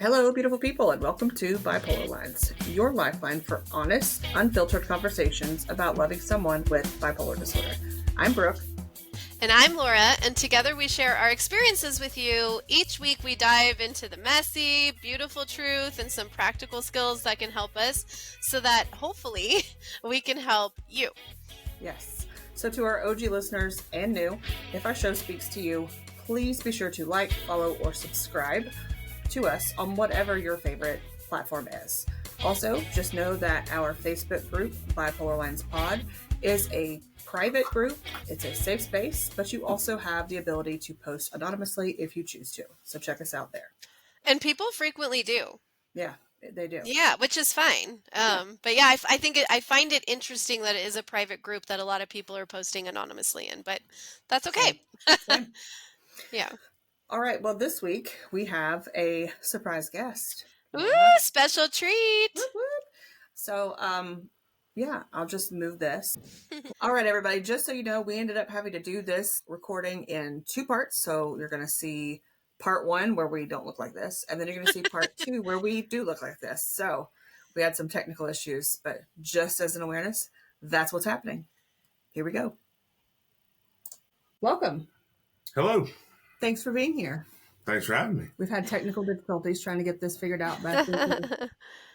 Hello, beautiful people, and welcome to BipolarLines, your lifeline for honest, unfiltered conversations about loving someone with bipolar disorder. I'm Brooke. And I'm Laura, and together we share our experiences with you. Each week we dive into the messy, beautiful truth and some practical skills that can help us so that hopefully we can help you. Yes. So to our OG listeners and new, if our show speaks to you, please be sure to like, follow, or subscribe to us on whatever your favorite platform is. Also, just know that our Facebook group, Bipolar Lines Pod, is a private group. It's a safe space, but you also have the ability to post anonymously if you choose to. So check us out there. And people frequently do. Yeah, they do. Yeah, which is fine. But yeah, I find it interesting that it is a private group that a lot of people are posting anonymously in, but that's okay. Same. Yeah. All right. Well, this week we have a surprise guest. Ooh, special treat. Whoop, whoop. So, yeah, I'll just move this. All right, everybody, just so you know, we ended up having to do this recording in two parts. So you're going to see part one where we don't look like this, and then you're going to see part two where we do look like this. So we had some technical issues, but just as an awareness, that's what's happening. Here we go. Welcome. Hello. Thanks for being here. Thanks for having me. We've had technical difficulties trying to get this figured out. But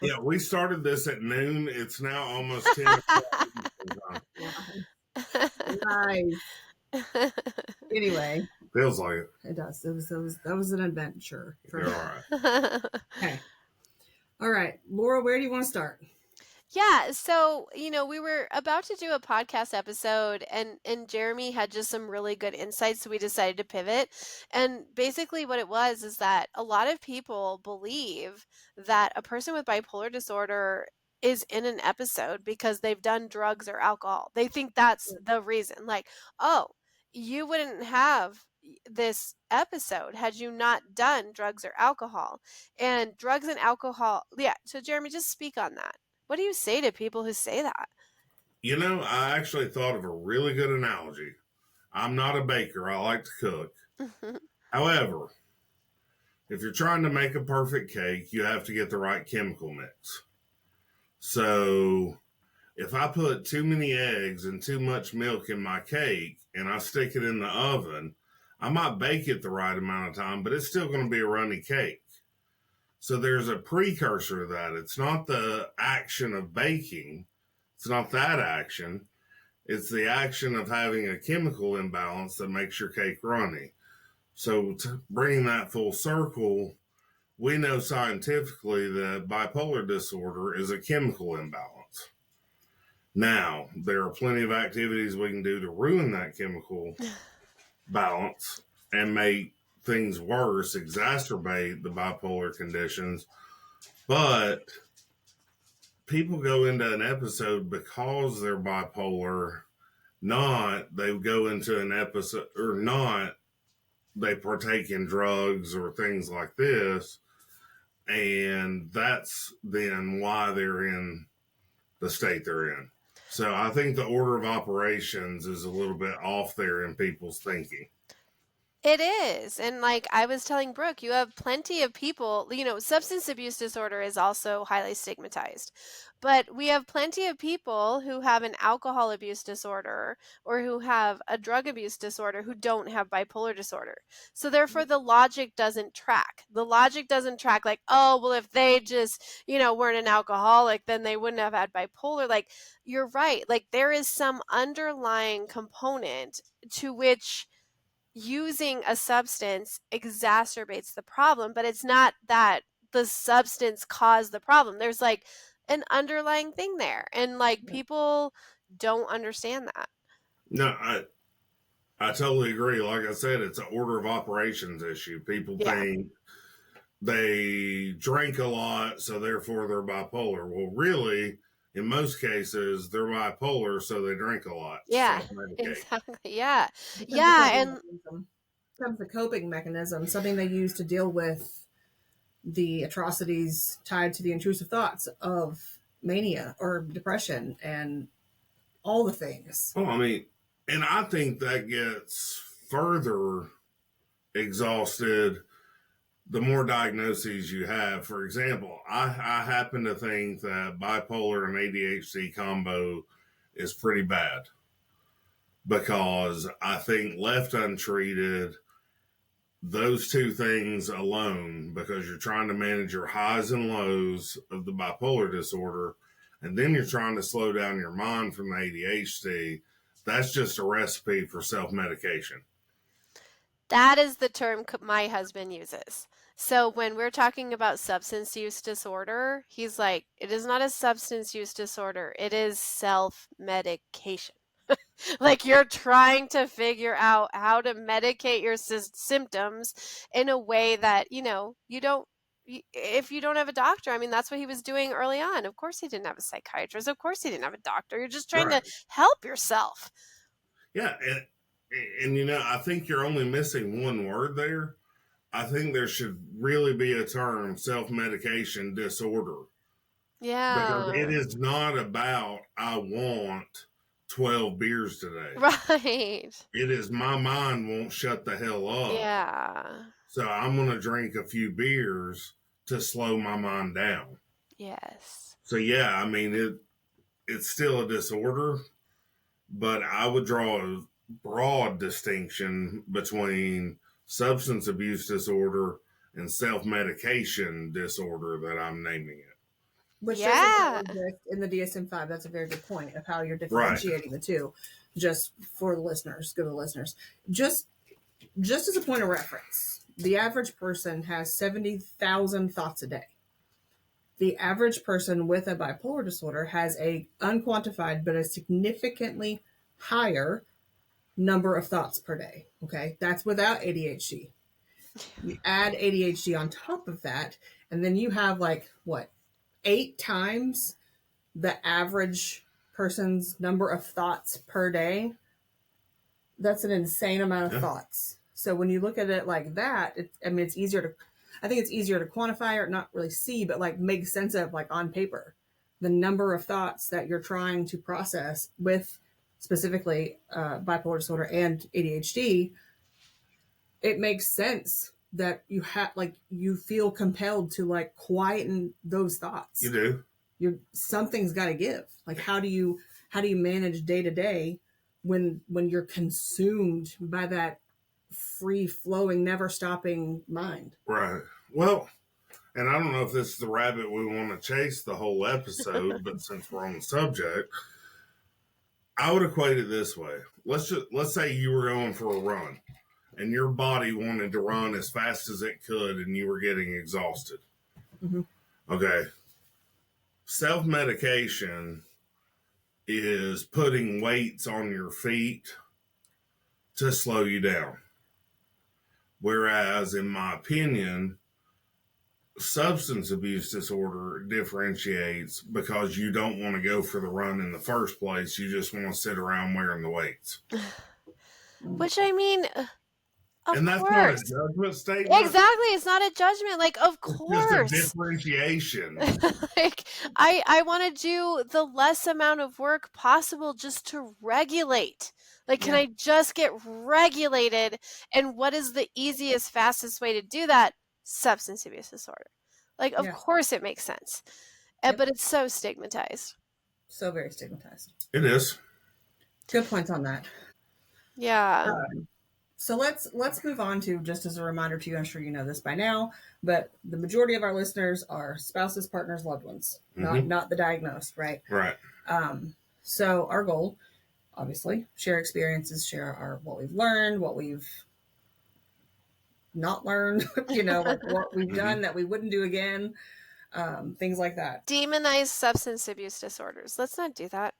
yeah, we started this at noon. It's now almost 10 o'clock. Nice. Anyway. Feels like it. It does. That was an adventure. You're all right. Okay. All right. Laura, where do you want to start? Yeah, so, we were about to do a podcast episode and Jeremy had just some really good insights, so we decided to pivot. And basically what it was is that a lot of people believe that a person with bipolar disorder is in an episode because they've done drugs or alcohol. They think that's the reason. Like, oh, you wouldn't have this episode had you not done drugs or alcohol. And drugs and alcohol, yeah, so Jeremy, just speak on that. What do you say to people who say that? You know, I actually thought of a really good analogy. I'm not a baker. I like to cook. However, if you're trying to make a perfect cake, you have to get the right chemical mix. So if I put too many eggs and too much milk in my cake and I stick it in the oven, I might bake it the right amount of time, but it's still going to be a runny cake. So there's a precursor to that. It's not the action of baking. It's not that action. It's the action of having a chemical imbalance that makes your cake runny. So to bring that full circle, we know scientifically that bipolar disorder is a chemical imbalance. Now, there are plenty of activities we can do to ruin that chemical balance and make things worse, exacerbate the bipolar conditions, but people go into an episode because they're bipolar, not they go into an episode, or not they partake in drugs or things like this, and that's then why they're in the state they're in. So I think the order of operations is a little bit off there in people's thinking. It is. And like I was telling Brooke, you have plenty of people, substance abuse disorder is also highly stigmatized. But we have plenty of people who have an alcohol abuse disorder or who have a drug abuse disorder who don't have bipolar disorder. So therefore the logic doesn't track. The logic doesn't track like, oh, well, if they just, weren't an alcoholic, then they wouldn't have had bipolar. Like, you're right. Like there is some underlying component to which using a substance exacerbates the problem, but it's not that the substance caused the problem. There's like an underlying thing there, and like people don't understand that. No, I totally agree. Like I said, it's an order of operations issue. People think they drink a lot, so therefore they're bipolar. Well, really, in most cases, they're bipolar, so they drink a lot. Yeah, exactly. Yeah. And becomes a coping mechanism, something they use to deal with the atrocities tied to the intrusive thoughts of mania or depression and all the things. Well, I mean, and I think that gets further exhausted the more diagnoses you have. For example, I happen to think that bipolar and ADHD combo is pretty bad, because I think left untreated, those two things alone, because you're trying to manage your highs and lows of the bipolar disorder, and then you're trying to slow down your mind from the ADHD, that's just a recipe for self-medication. That is the term my husband uses. So when we're talking about substance use disorder, he's like, it is not a substance use disorder. It is self-medication. Like you're trying to figure out how to medicate your symptoms in a way that, you don't, if you don't have a doctor. I mean, that's what he was doing early on. Of course he didn't have a psychiatrist. Of course he didn't have a doctor. You're just trying to help yourself. Yeah, and I think you're only missing one word there. I think there should really be a term, self-medication disorder. Yeah. Because it is not about, I want 12 beers today. Right. It is, my mind won't shut the hell up. Yeah. So I'm going to drink a few beers to slow my mind down. Yes. So yeah, I mean, it's still a disorder, but I would draw a broad distinction between substance abuse disorder and self-medication disorder that I'm naming it. Which doesn't exist in the DSM-5. That's a very good point of how you're differentiating the two. Just for the listeners, go to the listeners. Just as a point of reference, the average person has 70,000 thoughts a day. The average person with a bipolar disorder has a unquantified but a significantly higher number of thoughts per day. Okay, that's without ADHD. You add ADHD on top of that, and then you have 8 times the average person's number of thoughts per day. That's an insane amount of thoughts. So when you look at it like that, it's easier to, I think it's easier to quantify or not really see, but make sense of on paper, the number of thoughts that you're trying to process with specifically bipolar disorder and ADHD. It makes sense that you have you feel compelled to quieten those thoughts. You do. Something's got to give. How do you manage day to day when you're consumed by that free flowing, never stopping mind? Right. Well, and I don't know if this is the rabbit we want to chase the whole episode, but since we're on the subject, I would equate it this way. Let's say you were going for a run and your body wanted to run as fast as it could and you were getting exhausted. Mm-hmm. Okay. Self-medication is putting weights on your feet to slow you down. Whereas, in my opinion, substance abuse disorder differentiates because you don't want to go for the run in the first place. You just want to sit around wearing the weights. Which, I mean, and that's not a judgment statement. Exactly. It's not a judgment. Of course. It's just a differentiation. I want to do the less amount of work possible just to regulate. Can I just get regulated? And what is the easiest, fastest way to do that? Substance abuse disorder. Of course it makes sense. But it's so stigmatized. So very stigmatized. It is. Good points on that. Yeah. So let's move on to, just as a reminder to you, I'm sure you know this by now, but the majority of our listeners are spouses, partners, loved ones, not the diagnosed, right? Right. So our goal, obviously, share experiences, share what we've learned, what we've not learned, what we've done that we wouldn't do again, things like that. Demonize substance abuse disorders. Let's not do that.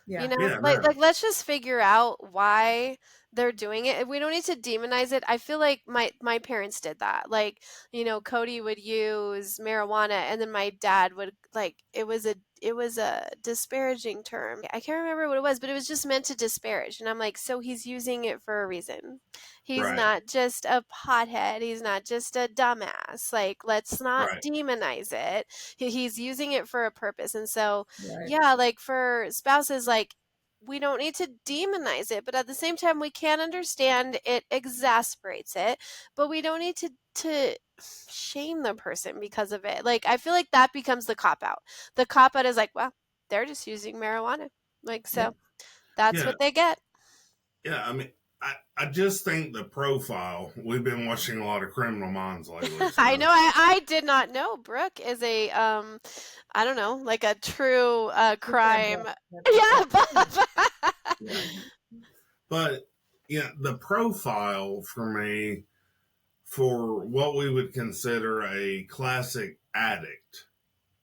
Yeah. Let's just figure out why they're doing it. We don't need to demonize it. I feel like my parents did that. Cody would use marijuana, and then my dad would it was a disparaging term. I can't remember what it was, but it was just meant to disparage. And I'm like, so he's using it for a reason. He's not just a pothead. He's not just a dumbass. Let's not demonize it. He's using it for a purpose. And so, for spouses, we don't need to demonize it, but at the same time, we can understand it exasperates it, but we don't need to shame the person because of it. Like, I feel like that becomes the cop out. The cop out is like, well, they're just using marijuana. Like, so Yep. that's Yeah. what they get. Yeah. I mean, I just think the profile, we've been watching a lot of Criminal Minds lately. So. I know. I did not know Brooke is a I don't know, like a true crime. Yeah, buff. Yeah. But yeah, the profile for me, for what we would consider a classic addict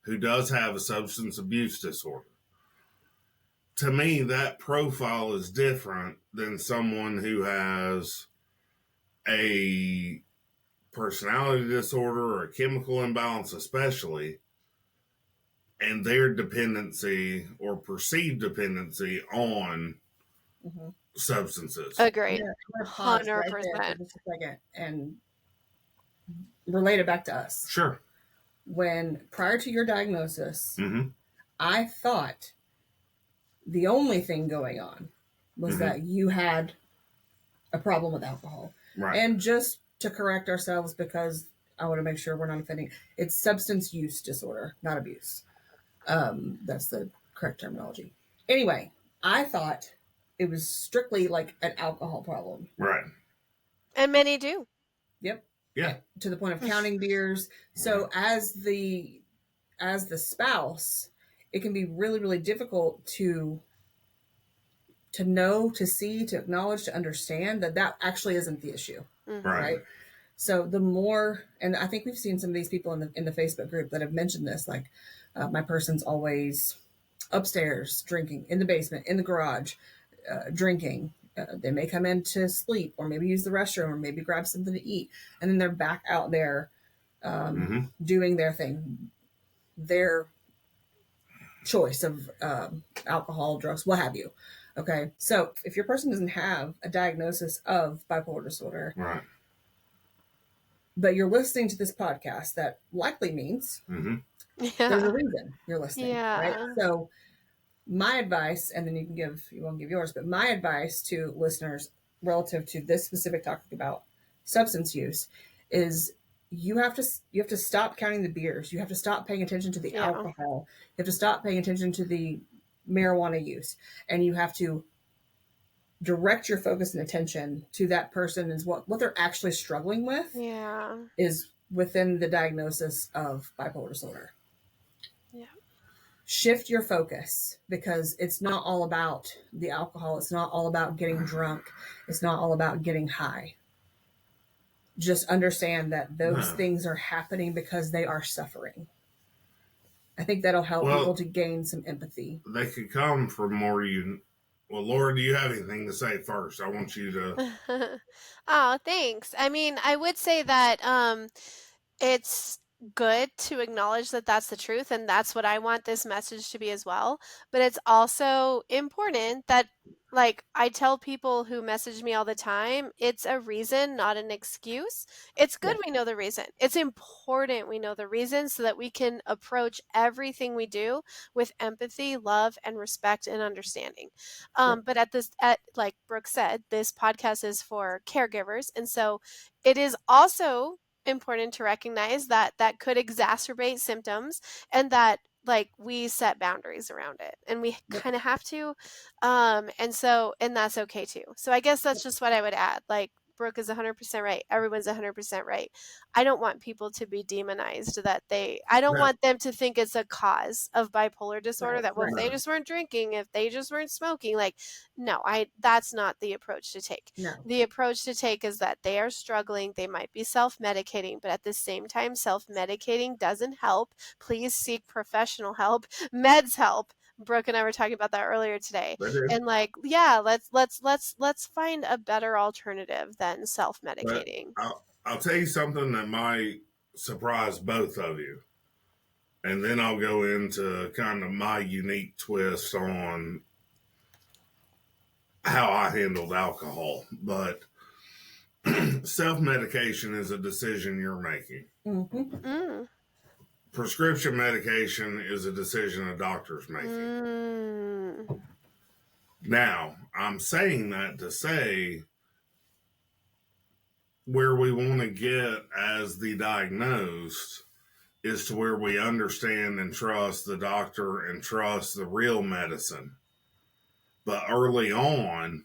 who does have a substance abuse disorder, to me, that profile is different than someone who has a personality disorder or a chemical imbalance, especially, and their dependency or perceived dependency on substances. Agreed. Yeah, I'm gonna pause right there for 100%. just a second and relate it back to us. Sure. When prior to your diagnosis, Mm-hmm. I thought the only thing going on was that you had a problem with alcohol. Right. And just to correct ourselves, because I want to make sure we're not offending, it's substance use disorder, not abuse. That's the correct terminology. Anyway, I thought it was strictly like an alcohol problem. Right. And many do. Yep. Yeah. To the point of counting beers. So as the spouse, it can be really, really difficult to know, to see, to acknowledge, to understand that actually isn't the issue. Right. So the more, and I think we've seen some of these people in the Facebook group that have mentioned this, like my person's always upstairs drinking, in the basement, in the garage, drinking. They may come in to sleep, or maybe use the restroom, or maybe grab something to eat, and then they're back out there doing their thing, their choice of alcohol, drugs, what have you. Okay, so if your person doesn't have a diagnosis of bipolar disorder, Right. but you're listening to this podcast, that likely means there's a reason you're listening. Yeah. Right. So my advice, and then you won't give yours, but my advice to listeners relative to this specific topic about substance use is you have to stop counting the beers. You have to stop paying attention to the alcohol. You have to stop paying attention to the marijuana use, and you have to direct your focus and attention to that person, is what they're actually struggling with. Yeah. Is within the diagnosis of bipolar disorder. Yeah. Shift your focus, because it's not all about the alcohol. It's not all about getting drunk. It's not all about getting high. Just understand that those things are happening because they are suffering. I think that'll help people to gain some empathy. They could come from more Well, Laura, do you have anything to say first? I want you to. Oh, thanks. I mean, I would say that it's good to acknowledge that that's the truth, and that's what I want this message to be as well. But it's also important that, like, I tell people who message me all the time, it's a reason, not an excuse. It's good we know the reason. It's important we know the reason so that we can approach everything we do with empathy, love, and respect and understanding. But like Brooke said, this podcast is for caregivers, and so it is also important to recognize that that could exacerbate symptoms, and that, like, we set boundaries around it, and we kind of have to, and that's okay too. So I guess that's just what I would add. Like, Brooke is 100% right. Everyone's 100% right. I don't want people to be demonized, I don't want them to think it's a cause of bipolar disorder, that, well, if they just weren't drinking, if they just weren't smoking, like, no, that's not the approach to take. No. The approach to take is that they are struggling. They might be self-medicating, but at the same time, self-medicating doesn't help. Please seek professional help. Meds help. Brooke and I were talking about that earlier today. And like, yeah, let's find a better alternative than self-medicating. I'll tell you something that might surprise both of you. And then I'll go into kind of my unique twist on how I handled alcohol. But self-medication is a decision you're making. Prescription medication is a decision a doctor's making. Now, I'm saying that to say where we want to get as the diagnosed is to where we understand and trust the doctor and trust the real medicine. But early on,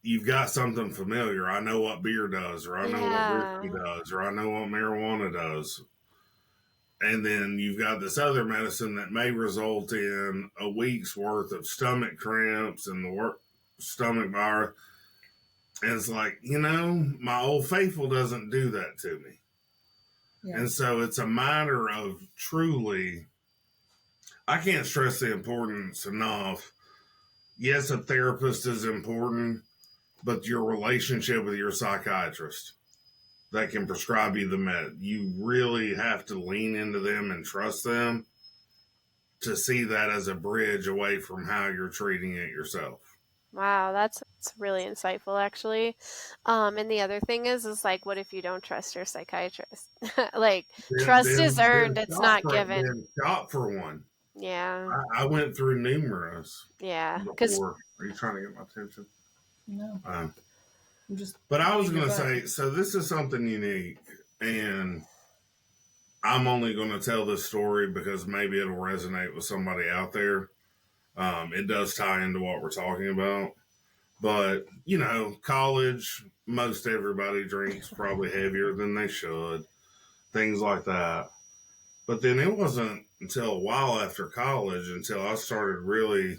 you've got something familiar. I know what beer does, or I know what whiskey does, or I know what marijuana does. And then you've got this other medicine that may result in a week's worth of stomach cramps and the stomach virus. And it's like, my old faithful doesn't do that to me. Yeah. And so it's a matter of truly, I can't stress the importance enough. Yes, a therapist is important, but your relationship with your psychiatrist that can prescribe you the med, you really have to lean into them and trust them to see that as a bridge away from how you're treating it yourself. Wow, that's really insightful, actually. And the other thing is like, what if you don't trust your psychiatrist? Like, trust is earned; it's not given. Then shop for one. Yeah. I went through numerous. Yeah. Before. Are you trying to get my attention? No. But I was going to say, so this is something unique, and I'm only going to tell this story because maybe it'll resonate with somebody out there. It does tie into what we're talking about. But, college, most everybody drinks probably heavier than they should. Things like that. But then it wasn't until a while after college until I started really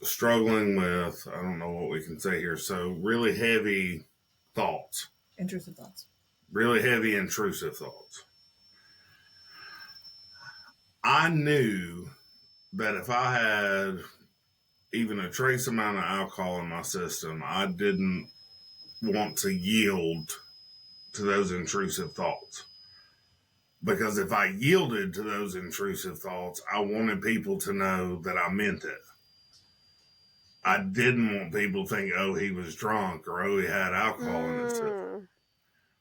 struggling with, I don't know what we can say here, so really heavy thoughts. Intrusive thoughts. Really heavy, intrusive thoughts. I knew that if I had even a trace amount of alcohol in my system, I didn't want to yield to those intrusive thoughts. Because if I yielded to those intrusive thoughts, I wanted people to know that I meant it. I didn't want people to think, oh, he was drunk, or oh, he had alcohol in his system.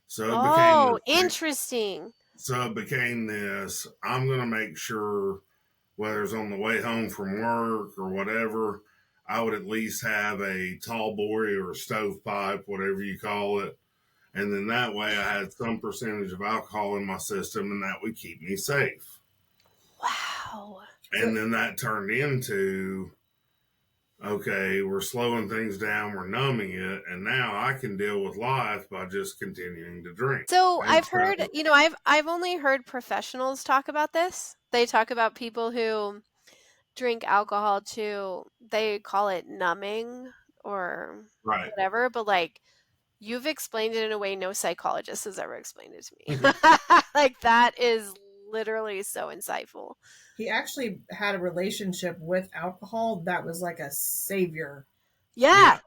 So it became interesting. So it became this, I'm going to make sure, whether it's on the way home from work or whatever, I would at least have a tall boy or a stovepipe, whatever you call it. And then that way I had some percentage of alcohol in my system, and that would keep me safe. Wow. And then that turned into, okay, we're slowing things down, we're numbing it, and now I can deal with life by just continuing to drink. So I've heard, I've only heard professionals talk about this. They talk about people who drink alcohol they call it numbing or whatever, but like, you've explained it in a way no psychologist has ever explained it to me. Like, that is literally so insightful. He actually had a relationship with alcohol that was like a savior. Yeah.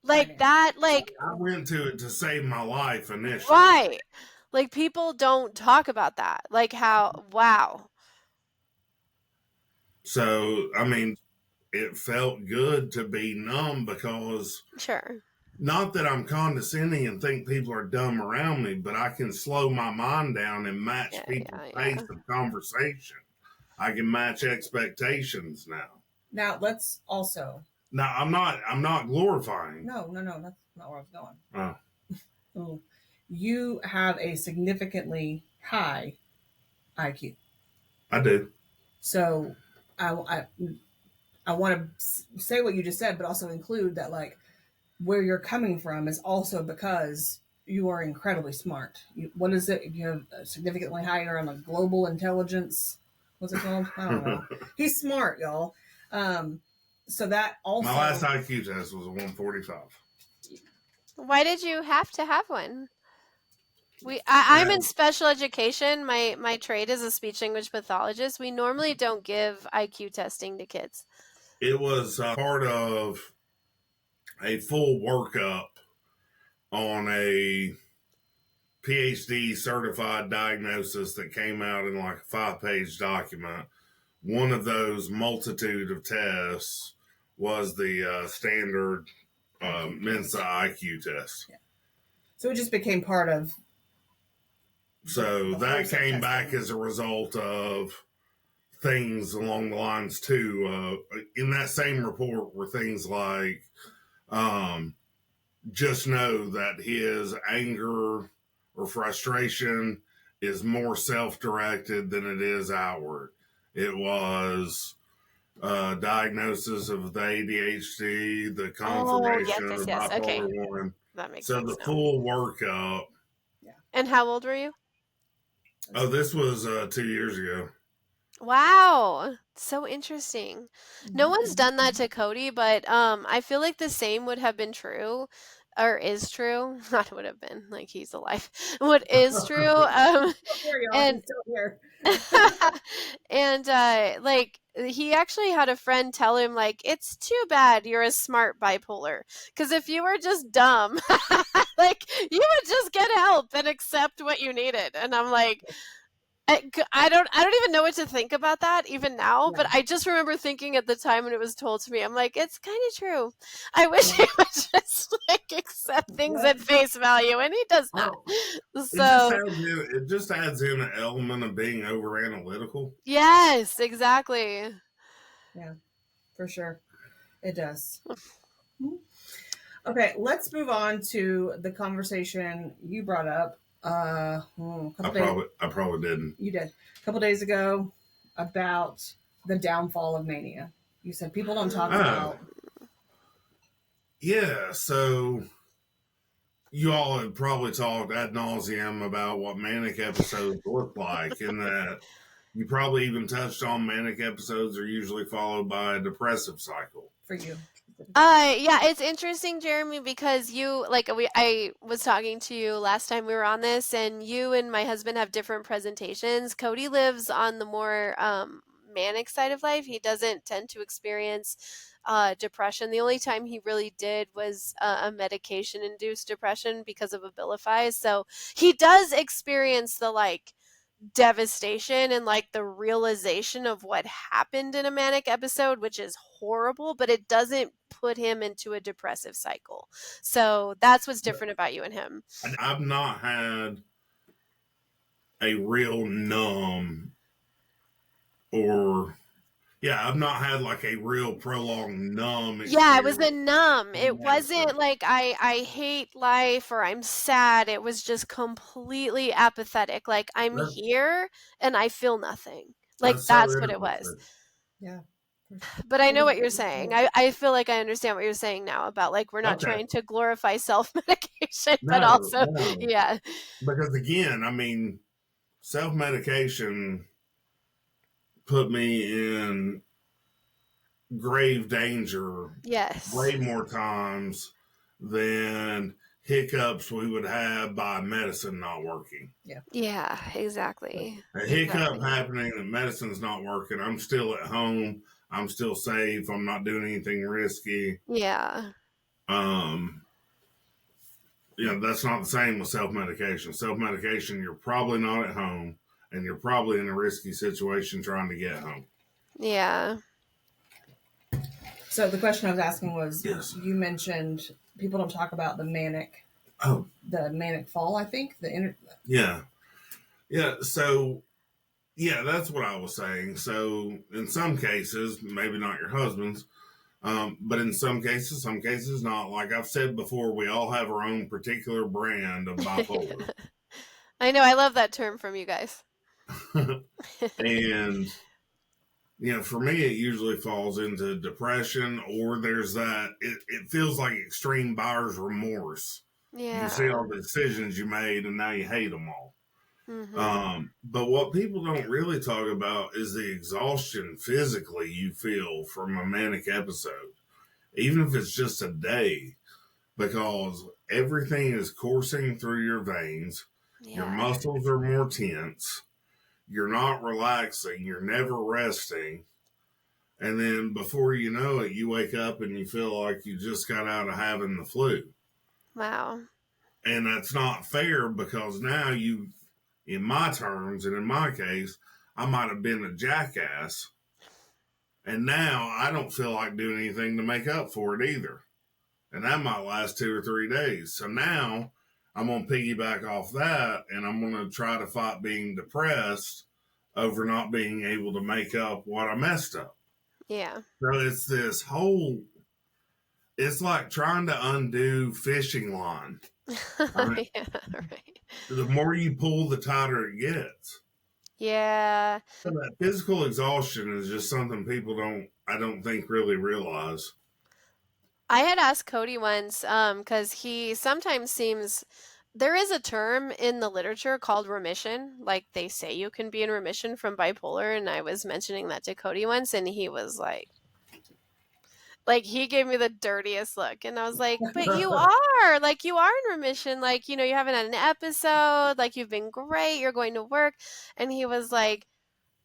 Like that, like, I went to it to save my life initially. Right. Like, people don't talk about that. Like, wow. So, I mean, it felt good to be numb because not that I'm condescending and think people are dumb around me, but I can slow my mind down and match people's pace of conversation. I can match expectations now. Now let's also. Now I'm not glorifying. No, that's not where I was going. Oh. You have a significantly high IQ. I do. So I want to say what you just said, but also include that, like, where you're coming from is also because you are incredibly smart. What is it? You have a significantly higher on a global intelligence. What's it called? I don't know. He's smart, y'all. So that also. My last IQ test was a 145. Why did you have to have one? I'm in special education. My trade is a speech language pathologist. We normally don't give IQ testing to kids. It was part of a full workup on a PhD certified diagnosis that came out in like a 5-page document. One of those multitude of tests was the standard Mensa IQ test. Yeah. So it just became part of. So that came back as a result of things along the lines too. In that same report were things like, just know that his anger or frustration is more self-directed than it is outward. It was diagnosis of the ADHD, the confirmation of the Yes. Okay. bipolar 1. That makes So sense the now. full workup. And how old were you? Oh, this was 2 years ago. Wow. So interesting. No one's done that to Cody, but I feel like the same would have been true or is true. Not would have been, like he's alive. What is true? Here, y'all. And He's still here. and like he actually had a friend tell him like it's too bad you're a smart bipolar because if you were just dumb like you would just get help and accept what you needed. And I'm like, I don't even know what to think about that even now, but I just remember thinking at the time when it was told to me, I'm like, it's kind of true. I wish he would just like accept things at face value, and he does not. So it just adds in an element of being over analytical. yes, exactly. Yeah, for sure. It does. Okay, let's move on to the conversation you brought up. I probably didn't. You did a couple days ago about the downfall of mania. You said people don't talk about. Yeah, so you all have probably talked ad nauseum about what manic episodes look like, and that you probably even touched on manic episodes are usually followed by a depressive cycle. For you. Yeah, it's interesting, Jeremy, because I was talking to you last time we were on this, and you and my husband have different presentations. Cody lives on the more manic side of life. He doesn't tend to experience depression. The only time he really did was a medication-induced depression because of Abilify. So he does experience the devastation and the realization of what happened in a manic episode, which is horrible, but it doesn't put him into a depressive cycle. So that's what's different about you and him. I've not had a real numb I've not had a real prolonged numb experience. Yeah, it was a numb. It wasn't like I hate life or I'm sad. It was just completely apathetic. Like I'm here and I feel nothing. That's what it was. Yeah. But I know what you're saying. I feel like I understand what you're saying now about we're not trying to glorify self-medication, but also, yeah. Because again, I mean, self-medication put me in grave danger way more times than hiccups we would have by medicine not working. Yeah, exactly. A hiccup happening that medicine's not working, I'm still at home, I'm still safe, I'm not doing anything risky. Yeah. That's not the same with self-medication. Self-medication, you're probably not at home and you're probably in a risky situation trying to get home. Yeah. So the question I was asking was, you mentioned people don't talk about the manic fall, I think. Yeah. So, that's what I was saying. So in some cases, maybe not your husband's, but in some cases not. Like I've said before, we all have our own particular brand of bipolar. I know. I love that term from you guys. And, for me, it usually falls into depression, or there's that, it feels like extreme buyer's remorse. Yeah. You see all the decisions you made and now you hate them all. Mm-hmm. But what people don't really talk about is the exhaustion physically you feel from a manic episode, even if it's just a day, because everything is coursing through your veins. Your muscles are more tense. You're not relaxing. You're never resting. And then before you know it, you wake up and you feel like you just got out of having the flu. Wow. And that's not fair because now in my terms and in my case, I might have been a jackass. And now I don't feel like doing anything to make up for it either. And that might last 2 or 3 days. So now I'm going to piggyback off that and I'm going to try to fight being depressed over not being able to make up what I messed up. Yeah. So it's this whole, it's like trying to undo fishing line. I mean, Yeah, right. the more you pull, the tighter it gets. Yeah. So that physical exhaustion is just something people I don't think really realize. I had asked Cody once, because he sometimes seems, there is a term in the literature called remission. Like they say you can be in remission from bipolar, and I was mentioning that to Cody once, and he was like he gave me the dirtiest look, and I was like, but you are, like, you are in remission, like, you haven't had an episode, like, you've been great, you're going to work. And he was like,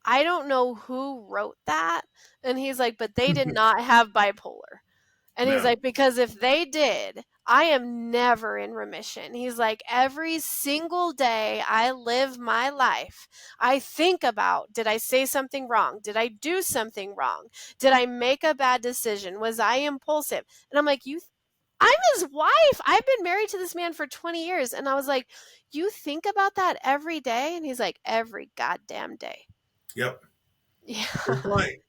I don't know who wrote that. And he's like, but they did not have bipolar. And he's No. like, because if they did, I am never in remission. He's like, every single day I live my life, I think about, did I say something wrong? Did I do something wrong? Did I make a bad decision? Was I impulsive? And I'm like, I'm his wife. I've been married to this man for 20 years. And I was like, you think about that every day? And he's like, every goddamn day. Yep. Yeah.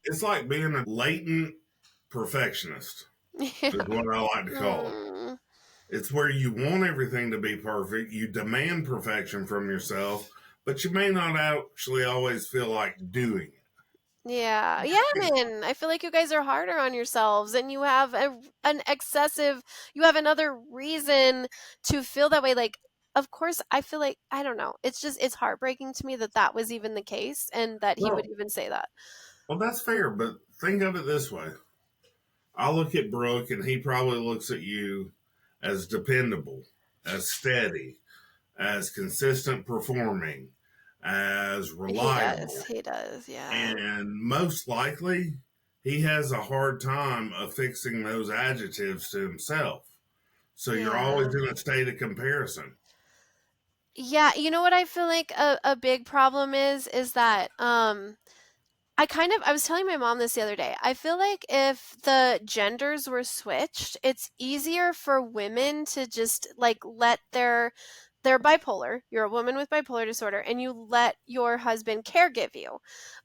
It's like being a latent perfectionist. Yeah. Is what I like to call it. It's where you want everything to be perfect. You demand perfection from yourself, but you may not actually always feel like doing it. Yeah. Yeah, man. I feel like you guys are harder on yourselves, and you have you have another reason to feel that way. Like, of course, I feel like, I don't know. It's heartbreaking to me that that was even the case, and that he would Well, even say that. well, that's fair, but think of it this way. I look at Brooke, and he probably looks at you as dependable, as steady, as consistent performing, as He reliable. does. He does. Yeah. And most likely, he has a hard time affixing those adjectives to himself. So you're Yeah. always in a state of comparison. Yeah, you know what I feel like a big problem is that I was telling my mom this the other day. I feel like if the genders were switched, it's easier for women to just like let they're bipolar. You're a woman with bipolar disorder, and you let your husband caregive you.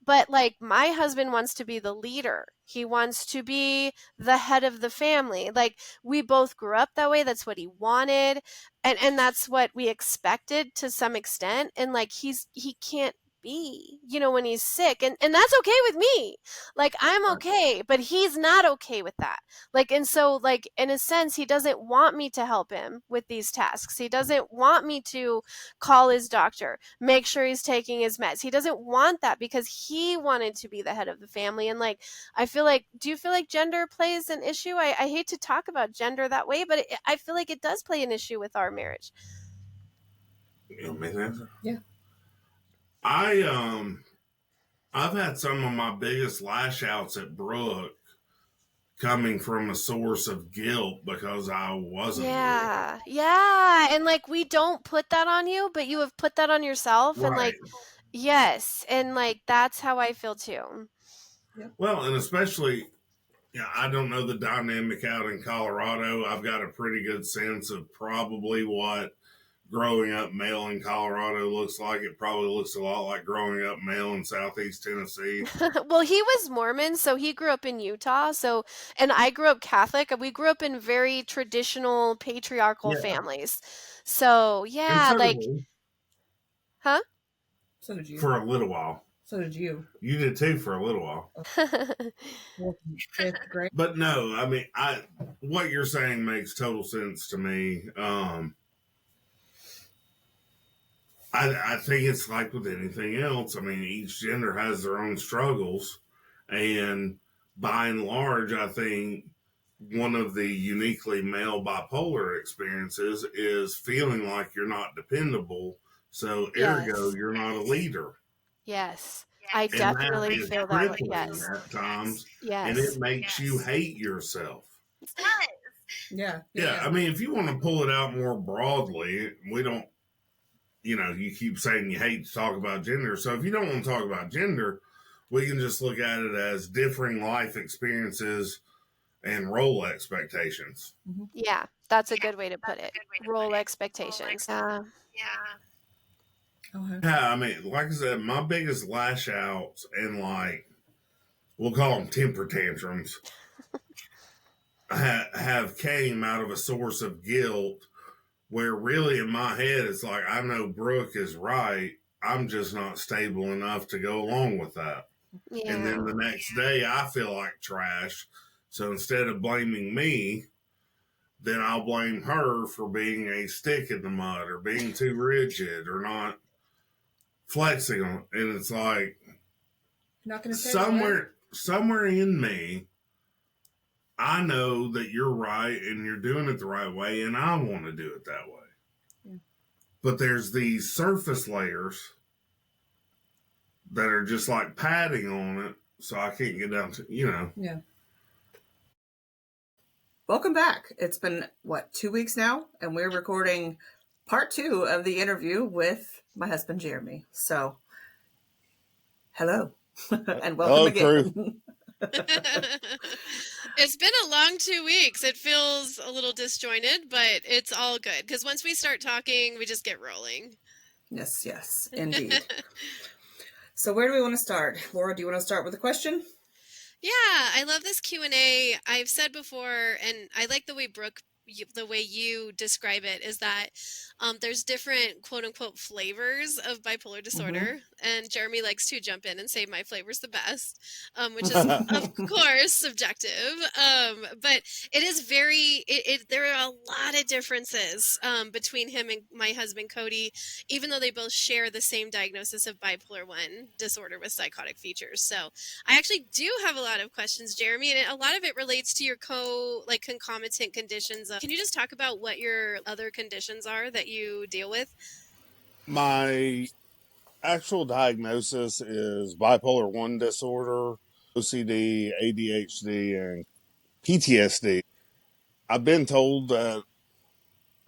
But like my husband wants to be the leader. He wants to be the head of the family. Like we both grew up that way. That's what he wanted. And that's what we expected to some extent. And like he can't be, when he's sick, and that's okay with me. Like I'm okay, but he's not okay with that. Like, and so like in a sense he doesn't want me to help him with these tasks. He doesn't want me to call his doctor, make sure he's taking his meds. He doesn't want that because he wanted to be the head of the family. And like I feel like, do you feel like gender plays an issue? I hate to talk about gender that way, but I feel like it does play an issue with our marriage. You want me to answer? Yeah. I've had some of my biggest lash outs at Brooke coming from a source of guilt because I wasn't Yeah. Yeah. And like we don't put that on you, but you have put that on yourself. right. And like, yes. And like that's how I feel too. Well, and especially, I don't know the dynamic out in Colorado. I've got a pretty good sense of probably what growing up male in Colorado looks like. It probably looks a lot like growing up male in Southeast Tennessee. Well, he was Mormon, so he grew up in Utah. So, and I grew up Catholic. We grew up in very traditional patriarchal families. So, And yeah, so like, did we, huh? So did you. for a little while. So did you. You did too for a little while. Fifth grade. But no, I mean, what you're saying makes total sense to me. I think it's like with anything else. I mean, each gender has their own struggles, and by and large, I think one of the uniquely male bipolar experiences is feeling like you're not dependable. So, ergo, Yes. you're not a leader. Yes. I And that definitely is feel that way. crippling Yes. at times, and Yes. it makes you hate yourself. Yeah. Yeah, I mean, if you want to pull it out more broadly, we don't, you keep saying you hate to talk about gender. So if you don't want to talk about gender, we can just look at it as differing life experiences and role expectations. Yeah, that's a good way to put it. Role expectations. Okay. Yeah, I mean, like I said, my biggest lash outs and like we'll call them temper tantrums have came out of a source of guilt where really in my head it's like I know Brooke is right. I'm just not stable enough to go along with that. And then Yeah. the next day I feel like trash. So instead of blaming me, then I'll blame her for being a stick in the mud or being too rigid or not flexing on. And it's like Not going to table that. somewhere in me, I know that you're right and you're doing it the right way, and I want to do it that way. Yeah. But there's these surface layers that are just like padding on it, so I can't get down to, Yeah. Welcome back. It's been, 2 weeks now? And we're recording part 2 of the interview with my husband, Jeremy. So, hello and welcome again. It's been a long 2 weeks. It feels a little disjointed, but it's all good because once we start talking, we just get rolling. Yes, indeed. So where do we want to start? Laura, do you want to start with a question? Yeah, I love this Q&A. I've said before, and I like the way Brooke, the way you describe it, is that there's different quote unquote flavors of bipolar disorder, and Jeremy likes to jump in and say my flavor's the best, which is of course subjective. But it is there are a lot of differences between him and my husband Cody, even though they both share the same diagnosis of bipolar 1 disorder with psychotic features. So I actually do have a lot of questions, Jeremy, and a lot of it relates to your concomitant conditions. Can you just talk about what your other conditions are that you deal with? My actual diagnosis is bipolar 1 disorder, OCD, ADHD, and PTSD. I've been told that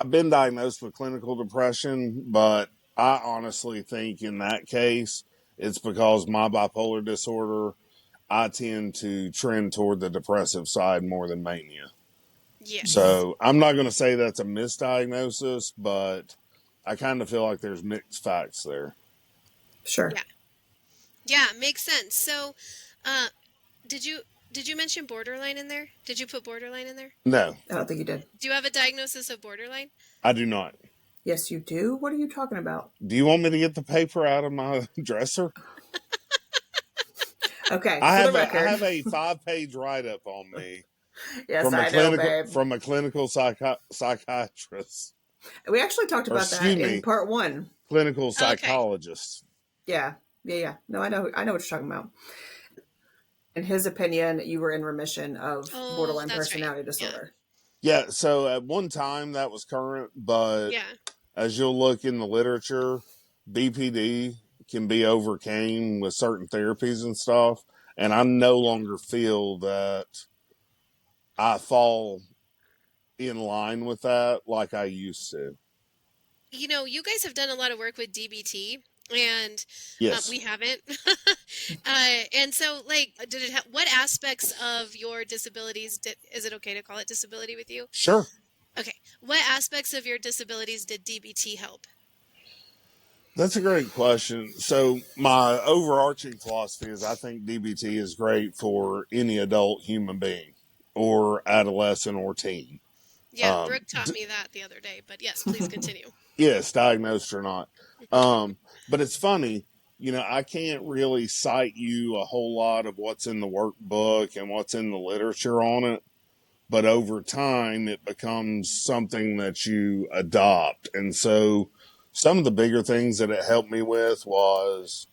I've been diagnosed with clinical depression, but I honestly think in that case, it's because my bipolar disorder, I tend to trend toward the depressive side more than mania. Yes. So I'm not going to say that's a misdiagnosis, but I kind of feel like there's mixed facts there. Sure. Yeah, makes sense. So, did you mention borderline in there? Did you put borderline in there? No, I don't think you did. Do you have a diagnosis of borderline? I do not. Yes, you do. What are you talking about? Do you want me to get the paper out of my dresser? Okay, I for the have record. I have a 5-page write up on me Yes, I know, babe. from a clinical psychiatrist. We actually talked Or about that excuse in me, part 1. clinical Okay. psychologist. Yeah. No, I know what you're talking about. In his opinion, you were in remission of Oh, borderline that's right. personality Yeah. disorder. Yeah, so at one time that was current, but Yeah. as you'll look in the literature, BPD can be overcame with certain therapies and stuff. And I no longer feel that I fall in line with that like I used to. You guys have done a lot of work with DBT, and Yes. we haven't. And so, did it? What aspects of your disabilities is it okay to call it disability with you? Sure. Okay. What aspects of your disabilities did DBT help? That's a great question. So my overarching philosophy is I think DBT is great for any adult human being or adolescent or teen. Yeah, Brooke taught me that the other day, but yes, please continue. Yes, diagnosed or not. But it's funny, I can't really cite you a whole lot of what's in the workbook and what's in the literature on it. But over time, it becomes something that you adopt. And so some of the bigger things that it helped me with was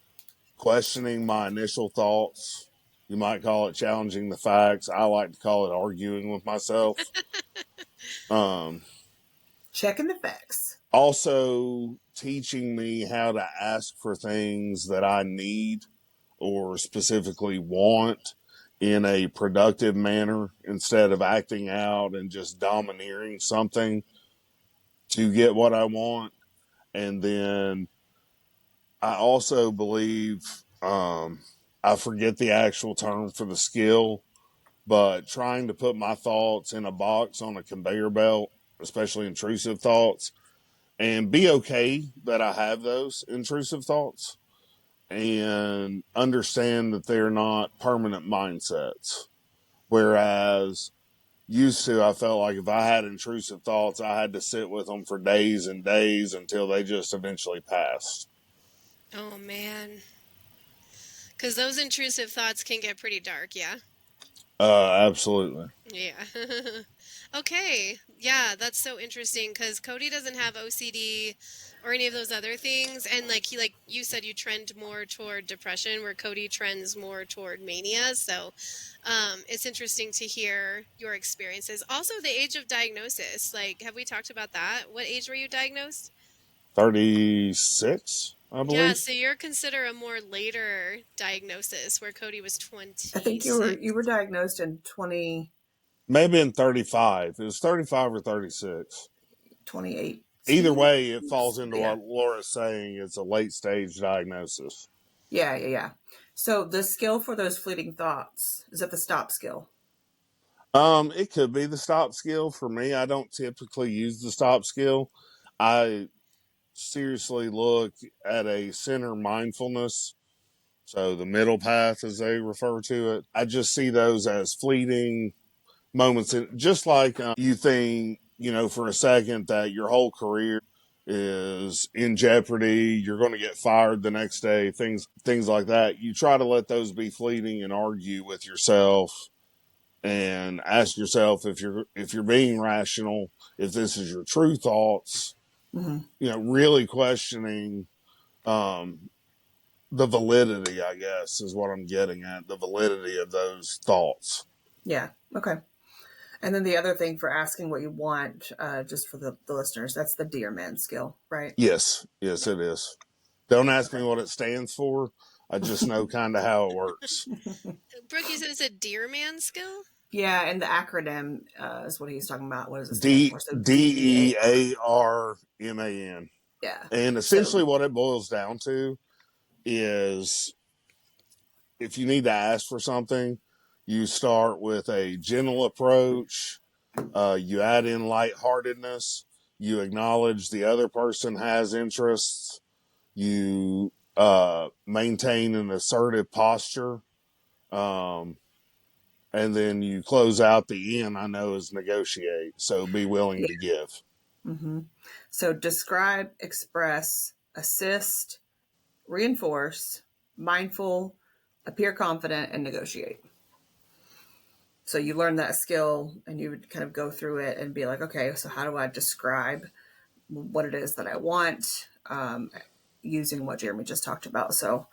questioning my initial thoughts. You might call it challenging the facts. I like to call it arguing with myself. Checking the facts. Also teaching me how to ask for things that I need or specifically want in a productive manner instead of acting out and just domineering something to get what I want. And then I also believe, I forget the actual term for the skill, but trying to put my thoughts in a box on a conveyor belt, especially intrusive thoughts, and be okay that I have those intrusive thoughts and understand that they're not permanent mindsets. Whereas used to, I felt like if I had intrusive thoughts, I had to sit with them for days and days until they just eventually passed. Oh, man. Because those intrusive thoughts can get pretty dark, yeah? Absolutely. Yeah. Okay. Yeah, that's so interesting because Cody doesn't have OCD or any of those other things. And like you said, you trend more toward depression, where Cody trends more toward mania. So it's interesting to hear your experiences. Also, the age of diagnosis. Like, have we talked about that? What age were you diagnosed? 36, I Yeah, believe. so you're consider a more later diagnosis where Cody was I think 26. you were diagnosed in 20, Maybe in 35. It was 35 or 36. 2018. Either way, it falls into Yeah. what Laura's saying. It's a late stage diagnosis. Yeah. So the skill for those fleeting thoughts, is that the stop skill? It could be the stop skill. For me, I don't typically use the stop skill. I seriously look at a center mindfulness. So the middle path, as they refer to it, I just see those as fleeting moments. Just like you think, for a second that your whole career is in jeopardy, you're going to get fired the next day, things like that. You try to let those be fleeting and argue with yourself and ask yourself if you're being rational, if this is your true thoughts, really questioning the validity, I guess, is what I'm getting at, the validity of those thoughts. Yeah. Okay. And then the other thing for asking what you want, just for the listeners, that's the dear man skill, right? Yes, it is. Don't ask me what it stands for. I just know kind of how it works. Brooke, you said it's a deer man skill? Yeah, and the acronym is what he's talking about. What does it stand D for? So D E DEA. A R M A N. Yeah. And So essentially what it boils down to is if you need to ask for something, you start with a gentle approach. You add in lightheartedness. You acknowledge the other person has interests. You maintain an assertive posture. Um, and then you close out the end, I know, is negotiate. So be willing yeah. to give. So describe, express, assist, reinforce, mindful, appear confident, and negotiate. So you learn that skill and you would kind of go through it and be like, okay, so how do I describe what it is that I want, using what Jeremy just talked about? So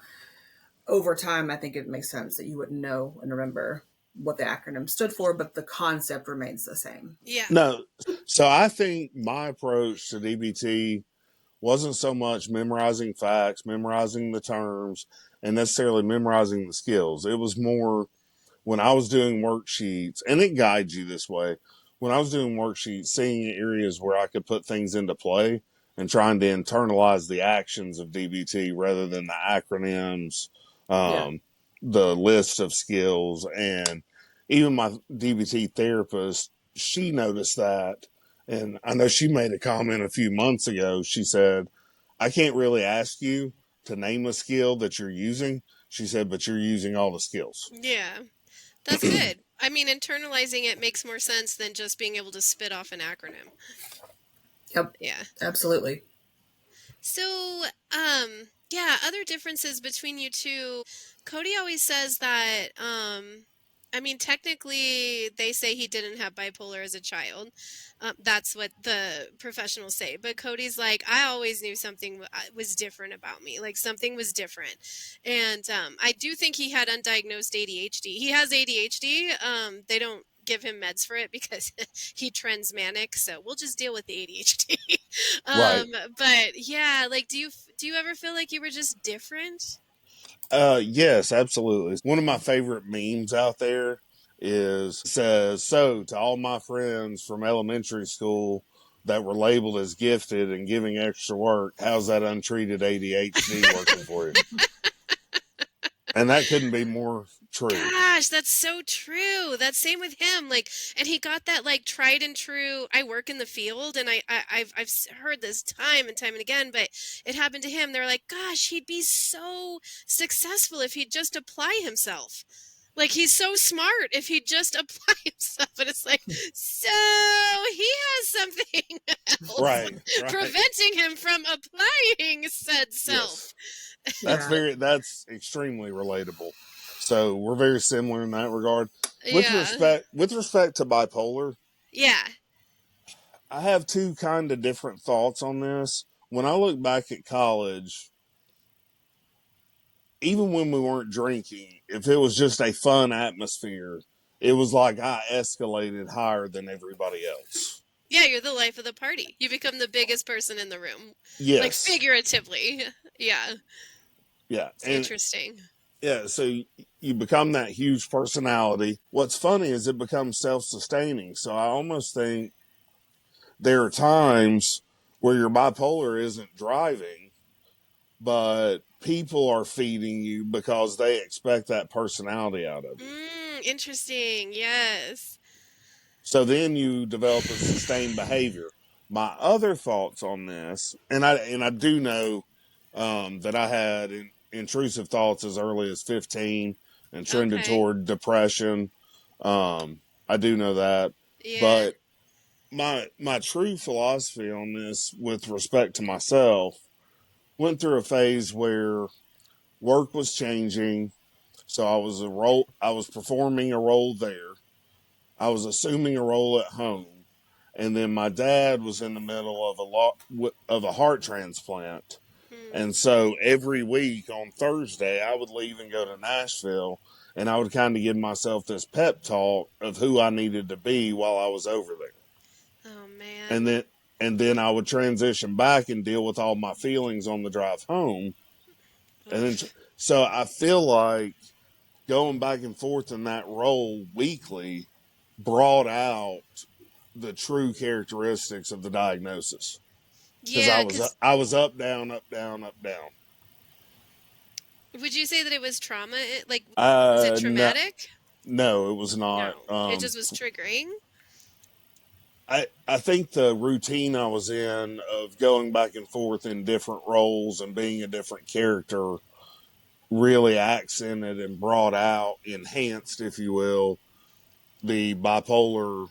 over time, I think it makes sense that you would know and remember what the acronym stood for, but the concept remains the same. Yeah. No. So I think my approach to DBT wasn't so much memorizing facts, memorizing the terms, and necessarily memorizing the skills. It was more when I was doing worksheets, and it guides you this way. When I was doing worksheets, seeing areas where I could put things into play and trying to internalize the actions of DBT rather than the acronyms, Yeah. the list of skills. And even my DBT therapist, she noticed that. And I know she made a comment a few months ago. She said, I can't really ask you to name a skill that you're using. She said, but you're using all the skills. Yeah. That's good. I mean, internalizing it makes more sense than just being able to spit off an acronym. Yep. Yeah. Absolutely. So, yeah, other differences between you two. Cody always says that, I mean, technically, they say he didn't have bipolar as a child. That's what the professionals say. But Cody's like, I always knew something was different about me. Like, something was different. And I do think he had undiagnosed ADHD. He has ADHD. They don't give him meds for it because he trends manic. So we'll just deal with the ADHD. Right. But yeah, like, do you ever feel like you were just different? Yes, absolutely. One of my favorite memes out there says, so to all my friends from elementary school that were labeled as gifted and giving extra work, how's that untreated ADHD working for you? And that couldn't be more true. Gosh, that's so true. That's same with him. Like, and he got that like tried and true. I work in the field, and I've heard this time and time and again. But it happened to him. They're like, gosh, he'd be so successful if he'd just apply himself. Like he's so smart if he'd just apply himself. And it's like, so he has something else Right. preventing him from applying said self. Yes. That's extremely relatable. So we're very similar in that regard. With Yeah. respect to bipolar, Yeah. I have two kind of different thoughts on this. When I look back at college, even when we weren't drinking, if it was just a fun atmosphere, it was like I escalated higher than everybody else. Yeah, you're the life of the party. You become the biggest person in the room. Yes. Like figuratively. Yeah. Yeah. It's interesting. Yeah, so you become that huge personality. What's funny is it becomes self-sustaining. So I almost think there are times where your bipolar isn't driving, but people are feeding you because they expect that personality out of you. Interesting. Yes. So then you develop a sustained behavior. My other thoughts on this, and I do know that I had intrusive thoughts as early as 15 and trended toward depression. I do know that, but my true philosophy on this, with respect to myself, went through a phase where work was changing. So I was performing a role there. I was assuming a role at home. And then my dad was in the middle of a heart transplant. And so every week on Thursday, I would leave and go to Nashville, and I would kind of give myself this pep talk of who I needed to be while I was over there. Oh man. And then I would transition back and deal with all my feelings on the drive home. And then so I feel like going back and forth in that role weekly brought out the true characteristics of the diagnosis. Because I was up, down, up, down, up, down. Would you say that it was trauma? Like, was it traumatic? No, it was not. No, it just was triggering. I think the routine I was in of going back and forth in different roles and being a different character really accented and brought out, enhanced, if you will, the bipolar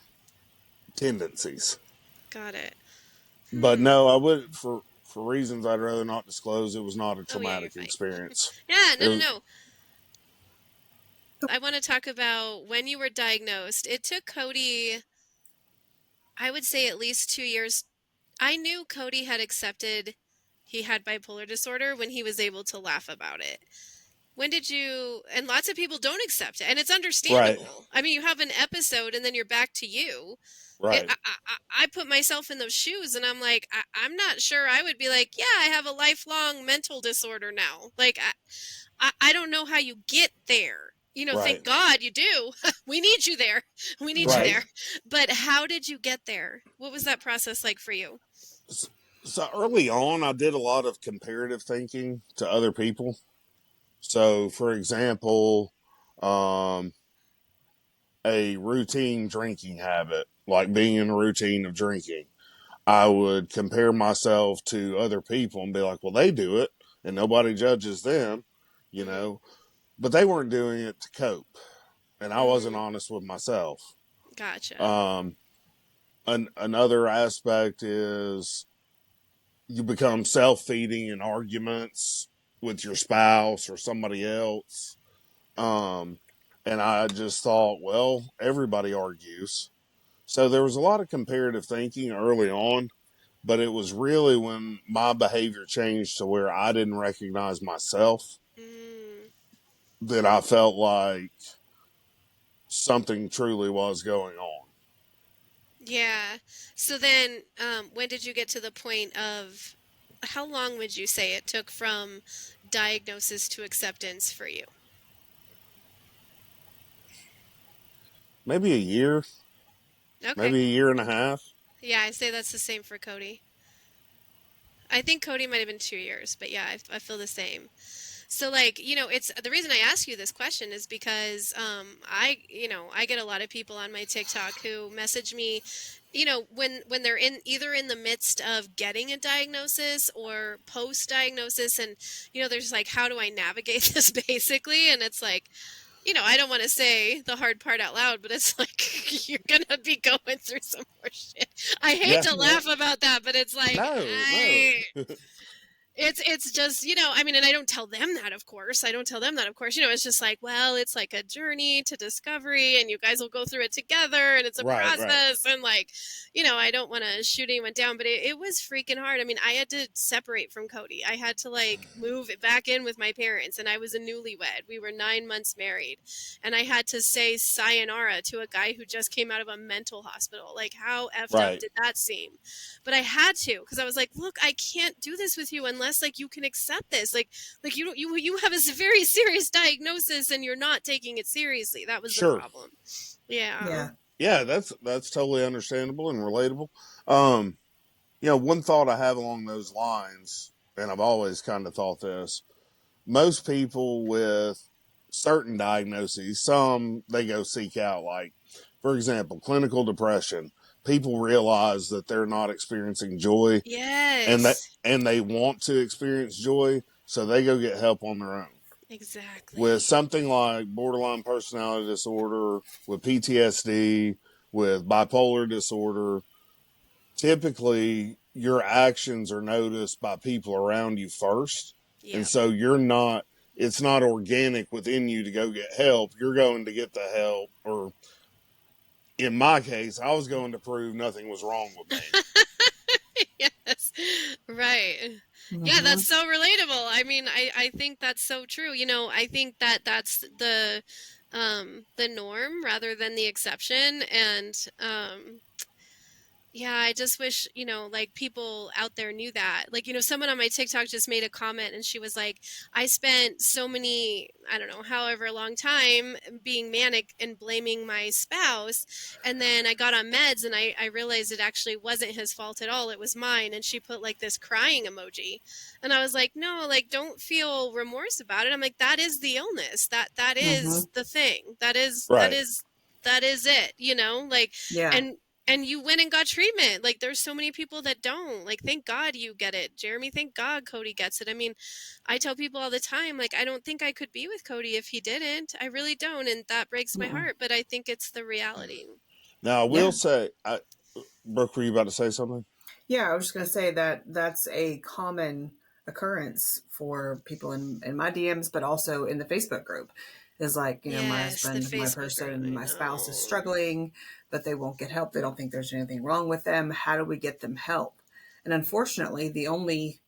tendencies. Got it. But no, I would, for reasons I'd rather not disclose, it was not a traumatic experience. Yeah, no. I want to talk about when you were diagnosed. It took Cody, I would say, at least 2 years. I knew Cody had accepted he had bipolar disorder when he was able to laugh about it. When did you, and lots of people don't accept it, and it's understandable. Right. I mean, you have an episode and then you're back to you. Right. I put myself in those shoes and I'm like, I'm not sure I would be like, yeah, I have a lifelong mental disorder now. Like, I don't know how you get there. You know, thank God you do. We need you there. We need you there. But how did you get there? What was that process like for you? So early on, I did a lot of comparative thinking to other people. So, for example, a routine drinking habit, like being in a routine of drinking, I would compare myself to other people and be like, well, they do it and nobody judges them, you know, but they weren't doing it to cope. And I wasn't honest with myself. Gotcha. Another aspect is you become self-feeding in arguments with your spouse or somebody else. And I just thought, well, everybody argues. So there was a lot of comparative thinking early on, but it was really when my behavior changed to where I didn't recognize myself that I felt like something truly was going on. Yeah. So then, when did you get to the point of, how long would you say it took from diagnosis to acceptance for you? Maybe a year. Okay. Maybe a year and a half. Yeah, I'd say that's the same for Cody. I think Cody might have been 2 years, but yeah, I feel the same. So like, it's the reason I ask you this question is because I get a lot of people on my TikTok who message me, when they're either in the midst of getting a diagnosis or post diagnosis, and they're just like, how do I navigate this basically? And it's like, I don't want to say the hard part out loud, but it's like you're gonna be going through some more shit. I hate Yeah. to laugh about that, but it's like No. it's just, I mean, and I don't tell them that, of course. I don't tell them that, of course. It's just like, well, it's like a journey to discovery, and you guys will go through it together, and it's a Right. process. And like, I don't want to shoot anyone down, but it was freaking hard. I mean, I had to separate from Cody. I had to like move it back in with my parents, and I was a newlywed. We were 9 months married, and I had to say sayonara to a guy who just came out of a mental hospital. Like, how effed up Right. did that seem? But I had to, because I was like, look, I can't do this with you unless like you can accept this. Like you have a very serious diagnosis and you're not taking it seriously. That was the Sure. problem. Yeah. Yeah. Yeah, that's totally understandable and relatable. One thought I have along those lines, and I've always kind of thought this: most people with certain diagnoses, some they go seek out, like, for example, clinical depression. People realize that they're not experiencing joy, and that Yes. and they want to experience joy, so they go get help on their own. With Exactly. something like borderline personality disorder, with PTSD, with bipolar disorder, typically your actions are noticed by people around you first. Yeah. And so it's not organic within you to go get help. You're going to get the help, or in my case, I was going to prove nothing was wrong with me. Yes. Right. Yeah, Mm-hmm. that's so relatable. I mean, I think that's so true. I think that that's the norm rather than the exception. And yeah, I just wish, like people out there knew that. Like, someone on my TikTok just made a comment and she was like, I spent so many, I don't know, however long time being manic and blaming my spouse. And then I got on meds and I realized it actually wasn't his fault at all. It was mine. And she put like this crying emoji. And I was like, no, like, don't feel remorse about it. I'm like, that is the illness. That Mm-hmm. is the thing. That is Right. it, like, Yeah. and you went and got treatment. Like, there's so many people that don't. Like, thank God you get it, Jeremy. Thank God Cody gets it. I mean, I tell people all the time, like, I don't think I could be with Cody if he didn't. I really don't, and that breaks my Mm-mm. heart. But I think it's the reality. Now, I will Yeah. say, Brooke, were you about to say something? Yeah, I was just going to say that that's a common occurrence for people in my DMs, but also in the Facebook group. Is like, my Yes, the husband, my Facebook group. person, I my spouse is know. struggling, but they won't get help. They don't think there's anything wrong with them. How do we get them help? And unfortunately, the only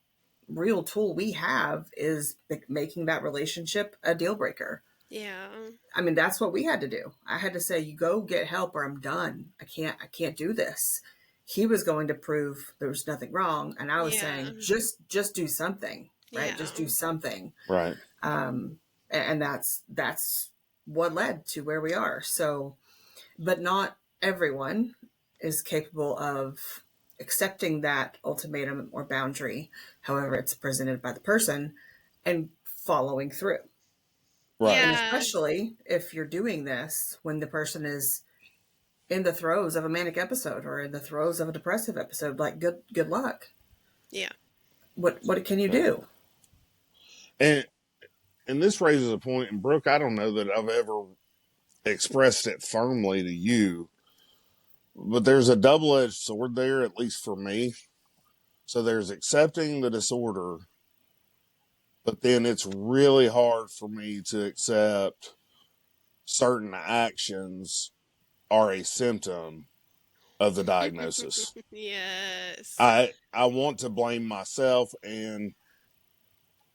real tool we have is making that relationship a deal breaker. Yeah. I mean, that's what we had to do. I had to say, you go get help or I'm done. I can't do this. He was going to prove there was nothing wrong. And I was Yeah. saying, just do something, right? Yeah. Just do something. Right. And that's what led to where we are. So, but not everyone is capable of accepting that ultimatum or boundary, however it's presented by the person, and following through. Right. And Yeah. especially if you're doing this when the person is in the throes of a manic episode or in the throes of a depressive episode, like good luck. Yeah. What can you do? And this raises a point, and Brooke, I don't know that I've ever expressed it firmly to you, but there's a double-edged sword there, at least for me. So there's accepting the disorder, but then it's really hard for me to accept certain actions are a symptom of the diagnosis. Yes. I want to blame myself, and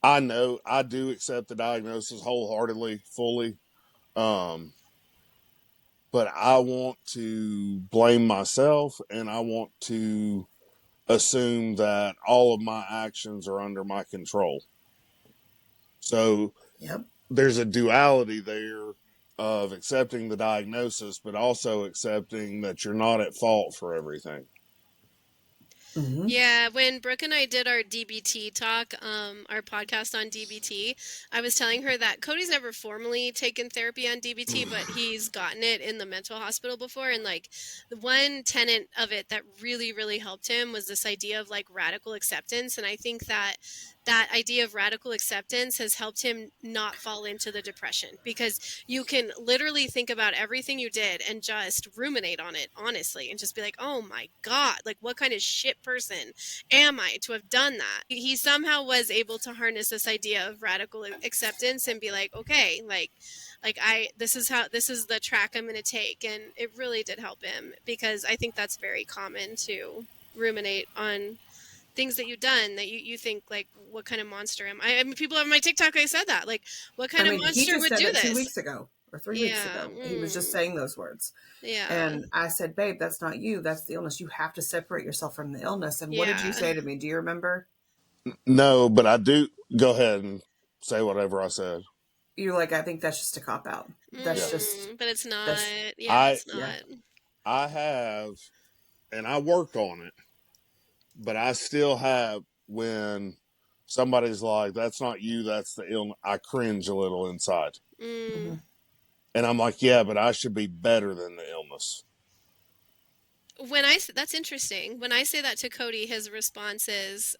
I know I do accept the diagnosis wholeheartedly, fully. Um, but I want to blame myself, and I want to assume that all of my actions are under my control. So Yep. there's a duality there of accepting the diagnosis, but also accepting that you're not at fault for everything. Mm-hmm. Yeah, when Brooke and I did our DBT talk, our podcast on DBT, I was telling her that Cody's never formally taken therapy on DBT, but he's gotten it in the mental hospital before. And like the one tenet of it that really, really helped him was this idea of like radical acceptance. And I think that that idea of radical acceptance has helped him not fall into the depression, because you can literally think about everything you did and just ruminate on it, honestly, and just be like, oh my God, like what kind of shit person am I to have done that? He somehow was able to harness this idea of radical acceptance and be like, okay, this is the track I'm going to take. And it really did help him, because I think that's very common to ruminate on things that you've done that you think like, what kind of monster am I? I mean, people on my TikTok, I said that, like, what kind of He monster just would said do that 2 this? weeks ago or 3 weeks Yeah. ago. He was just saying those words. Yeah. And I said, babe, that's not you. That's the illness. You have to separate yourself from the illness. And what did you say to me? Do you remember? No, but I do. Go ahead and say whatever I said. You're like, I think that's just a cop out. That's just. But it's not. That's, Yeah, it's not. I have, and I work on it, but I still have, when somebody's like, that's not you, that's the illness, I cringe a little inside. Mm-hmm. And I'm like, yeah, but I should be better than the illness. That's interesting. When I say that to Cody, his response is,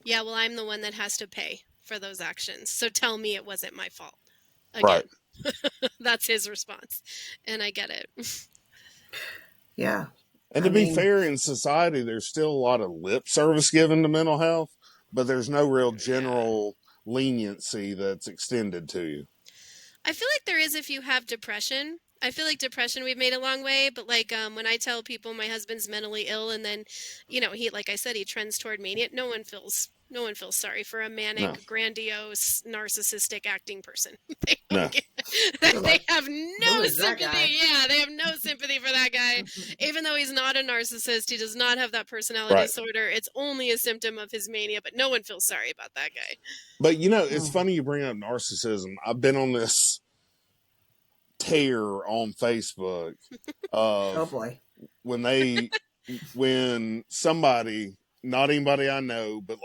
yeah, well, I'm the one that has to pay for those actions. So tell me it wasn't my fault. Again. Right. That's his response. And I get it. Yeah. And to be fair, in society, there's still a lot of lip service given to mental health, but there's no real general leniency that's extended to you. I feel like there is if you have depression. I feel like depression, we've made a long way, but like when I tell people my husband's mentally ill, and then, he, like I said, he trends toward mania, no one feels sorry for a manic, grandiose, narcissistic acting person. They don't they have no sympathy. Yeah, they have no sympathy for that guy. Even though he's not a narcissist, he does not have that personality disorder. It's only a symptom of his mania, but no one feels sorry about that guy. But, it's funny you bring up narcissism. I've been on this tear on Facebook of oh boy, when somebody, not anybody I know, but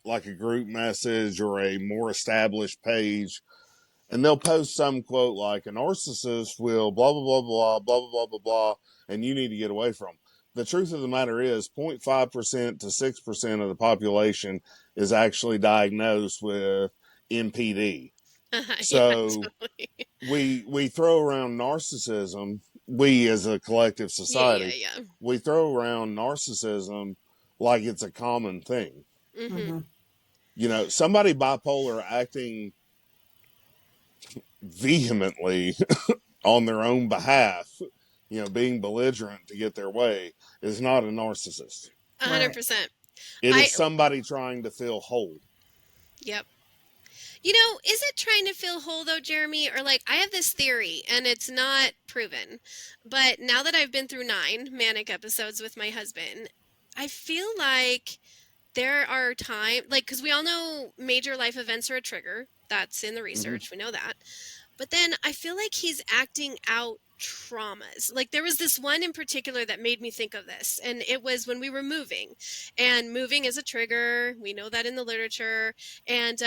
like a group message or a more established page, and they'll post some quote like, a narcissist will blah blah blah blah blah blah blah blah blah, and you need to get away from them. The truth of the matter is 0.5% to 6% of the population is actually diagnosed with NPD. So we throw around narcissism, we as a collective society, we throw around narcissism like it's a common thing. Mm-hmm. Somebody bipolar acting vehemently on their own behalf, being belligerent to get their way, is not a narcissist. 100%. It is somebody trying to feel whole. Yep. Is it trying to feel whole though, Jeremy? Or like, I have this theory and it's not proven, but now that I've been through 9 manic episodes with my husband, I feel like there are times, like, because we all know major life events are a trigger. That's in the research. Mm-hmm. We know that. But then I feel like he's acting out traumas. Like there was this one in particular that made me think of this, and it was when we were moving, and moving is a trigger. We know that in the literature. And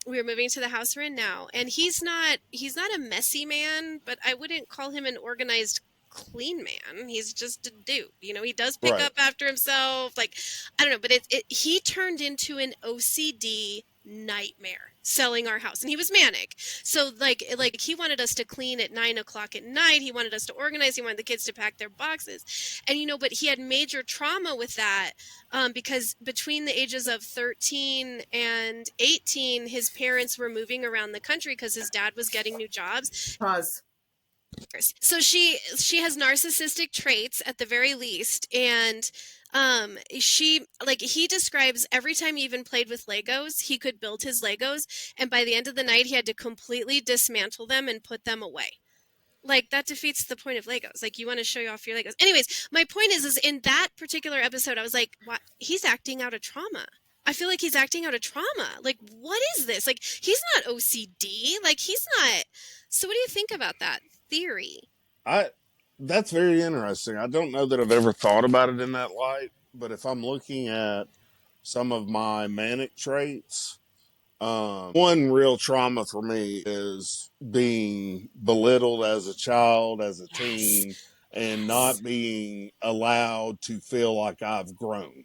we were moving to the house we're in now, and he's not a messy man, but I wouldn't call him an organized, clean man. He's just a dude. He does pick up after himself. Like, I don't know, but he turned into an OCD nightmare selling our house, and he was manic. So like he wanted us to clean at 9:00 at night. He wanted us to organize. He wanted the kids to pack their boxes, and but he had major trauma with that, because between the ages of 13 and 18, his parents were moving around the country because his dad was getting new jobs. Pause. So she has narcissistic traits at the very least, and he describes every time he even played with Legos, he could build his Legos, and by the end of the night he had to completely dismantle them and put them away. Like, that defeats the point of Legos. Like, you want to show off your Legos. Anyways, my point is in that particular episode, I was like, what? He's acting out of trauma. I feel like he's acting out of trauma. Like, what is this? Like, he's not OCD. Like, he's not. So what do you think about that theory? That's very interesting. I don't know that I've ever thought about it in that light. but if I'm looking at some of my manic traits, one real trauma for me is being belittled as a child, as a Yes. teen, and Yes. not being allowed to feel like I've grown.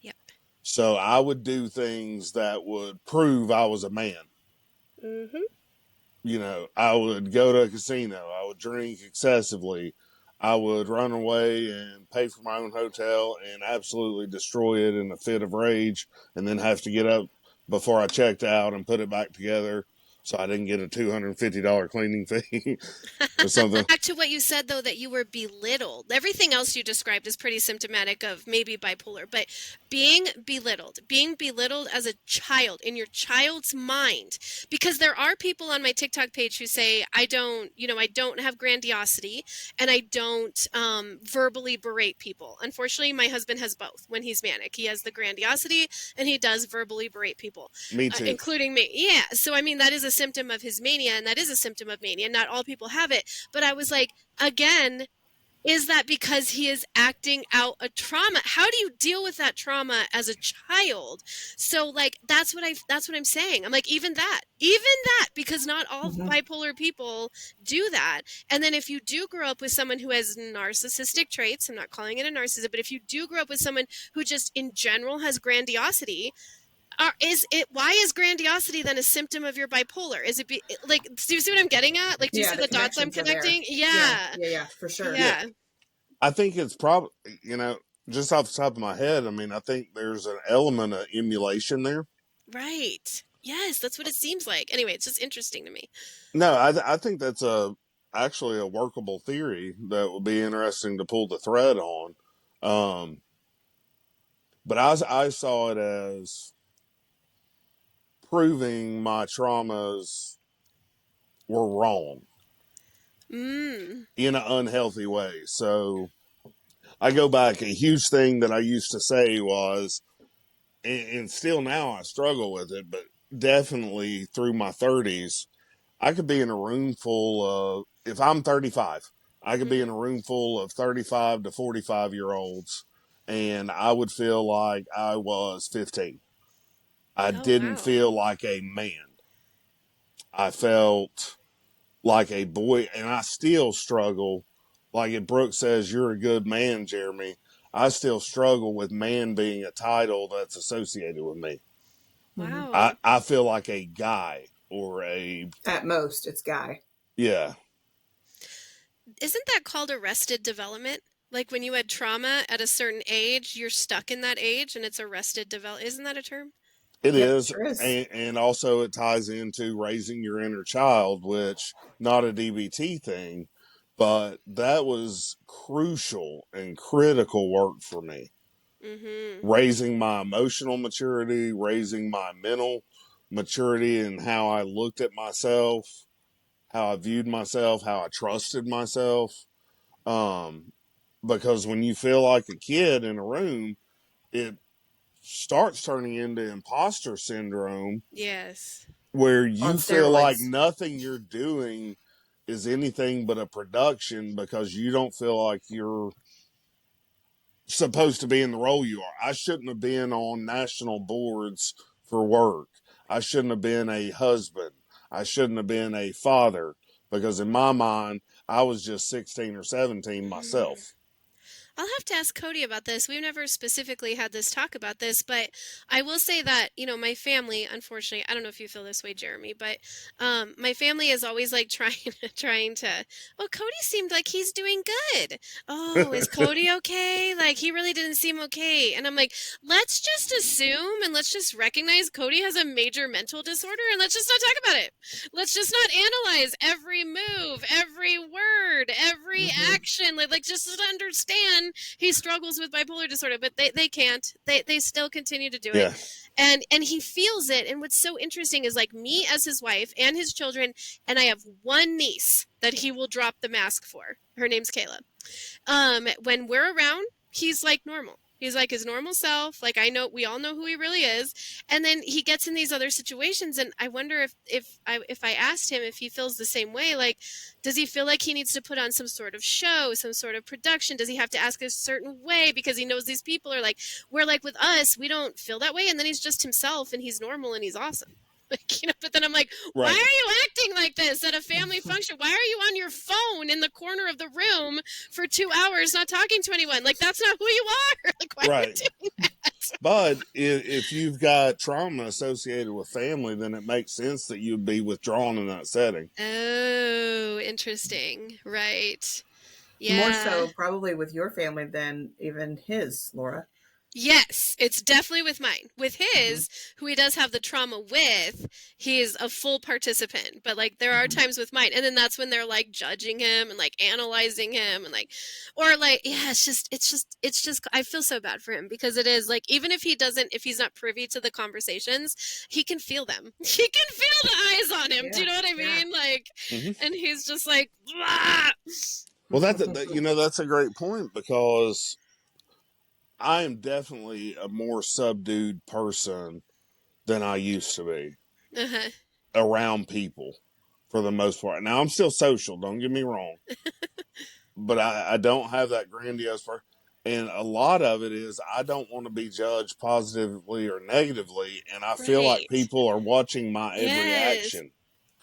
Yep. So I would do things that would prove I was a man. Mm-hmm. You know, I would go to a casino, I would drink excessively, I would run away and pay for my own hotel and absolutely destroy it in a fit of rage, and then have to get up before I checked out and put it back together so I didn't get a $250 cleaning fee or something. Back to what you said, though, that you were belittled. Everything else you described is pretty symptomatic of maybe bipolar, but being belittled as a child, in your child's mind, because there are people on my TikTok page who say, I don't have grandiosity, and I don't verbally berate people. Unfortunately, my husband has both when he's manic. He has the grandiosity, and he does verbally berate people. Me too. Including me. Yeah. So, I mean, that is a symptom of his mania, and that is a symptom of mania. Not all people have it. But I was like, again, is that because he is acting out a trauma? How do you deal with that trauma as a child? So, like, that's what I'm saying. I'm like, even that, because not all bipolar people do that. And then if you do grow up with someone who has narcissistic traits, I'm not calling it a narcissist, but if you do grow up with someone who just in general has grandiosity, why is grandiosity then a symptom of your bipolar? Is it like, do you see what I'm getting at? Like, do you see the dots I'm connecting? Yeah, for sure. Yeah. I think it's probably, just off the top of my head, I mean, I think there's an element of emulation there. Right. Yes, that's what it seems like. Anyway, it's just interesting to me. No, I think that's actually a workable theory that would be interesting to pull the thread on. But I saw it as proving my traumas were wrong in an unhealthy way. So I go back, a huge thing that I used to say was, and still now I struggle with it, but definitely through my 30s, I could be in a room full of, if I'm 35, I could be in a room full of 35 to 45-year-olds, and I would feel like I was 15. I Oh, didn't wow. feel like a man. I felt like a boy, and I still struggle. Like if Brooke says, you're a good man, Jeremy, I still struggle with man being a title that's associated with me. Wow. I feel like a guy or at most it's guy. Yeah. Isn't that called arrested development? Like when you had trauma at a certain age, you're stuck in that age and it's arrested development. Isn't that a term? It is. Sure is. And also it ties into raising your inner child, which not a DBT thing, but that was crucial and critical work for me. Raising my emotional maturity, raising my mental maturity, and how I looked at myself, how I viewed myself, how I trusted myself. Because when you feel like a kid in a room, it starts turning into imposter syndrome. Yes. Where you feel like steroids. nothing you're doing is anything but a production because you don't feel like you're supposed to be in the role you are. I shouldn't have been on national boards for work. I shouldn't have been a husband. I shouldn't have been a father because in my mind, I was just 16 or 17 myself. I'll have to ask Cody about this. We've never specifically had this talk about this, but I will say that, my family, unfortunately, I don't know if you feel this way, Jeremy, but my family is always like trying to, oh, Cody seemed like he's doing good. Oh, is Cody okay? Like, he really didn't seem okay. And I'm like, let's just assume and let's just recognize Cody has a major mental disorder and let's just not talk about it. Let's just not analyze every move, every word, every action. Like just understand he struggles with bipolar disorder, but they can't. They still continue to do it. And he feels it. And what's so interesting is like me as his wife and his children, and I have one niece that he will drop the mask for. Her name's Kayla. When we're around, he's like normal. He's like his normal self. Like, I know, we all know who he really is. And then he gets in these other situations, and I wonder if I asked him if he feels the same way. Like, does he feel like he needs to put on some sort of show, some sort of production? Does he have to ask a certain way because he knows these people are like, where like with us, we don't feel that way, and then he's just himself and he's normal and he's awesome. Like, but then I'm like, why are you acting like this at a family function? Why are you on your phone in the corner of the room for 2 hours not talking to anyone? Like, that's not who you are. Like, why are you doing that? But if you've got trauma associated with family, then it makes sense that you'd be withdrawn in that setting. Oh, interesting. Right. Yeah. More so probably with your family than even his, Laura. Yes, it's definitely with mine. With his, who he does have the trauma with, he's a full participant. But like there are times with mine, and then that's when they're like judging him and like analyzing him and like, or like, yeah, it's just I feel so bad for him because it is like, even if he's not privy to the conversations, he can feel them. He can feel the eyes on him. Yeah, Do you know what I mean? Like, and he's just like, blah. Well, that's a great point, because I am definitely a more subdued person than I used to be around people for the most part. Now, I'm still social, don't get me wrong, but I don't have that grandiose part. And a lot of it is I don't want to be judged positively or negatively, and I feel like Right. people are watching my every Yes. action.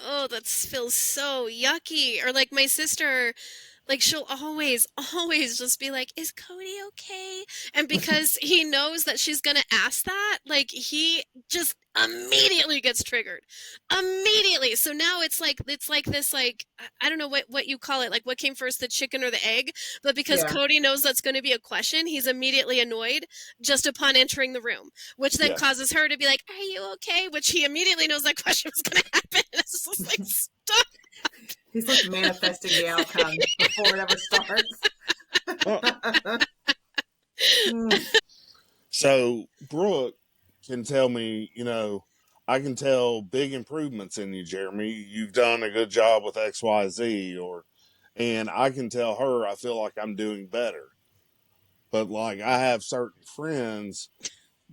Oh, that feels so yucky. Or like my sister, like she'll always just be like, "Is Cody okay?" And because he knows that she's gonna ask that, like he just immediately gets triggered. Immediately. So now it's like this, like, I don't know what you call it, like what came first, the chicken or the egg? But because Cody knows that's gonna be a question, he's immediately annoyed just upon entering the room, which then causes her to be like, "Are you okay?" Which he immediately knows that question was gonna happen. It's just like, stop. He's like manifesting the outcome before it ever starts. So Brooke can tell me, I can tell big improvements in you, Jeremy. You've done a good job with XYZ, and I can tell her I feel like I'm doing better. But like I have certain friends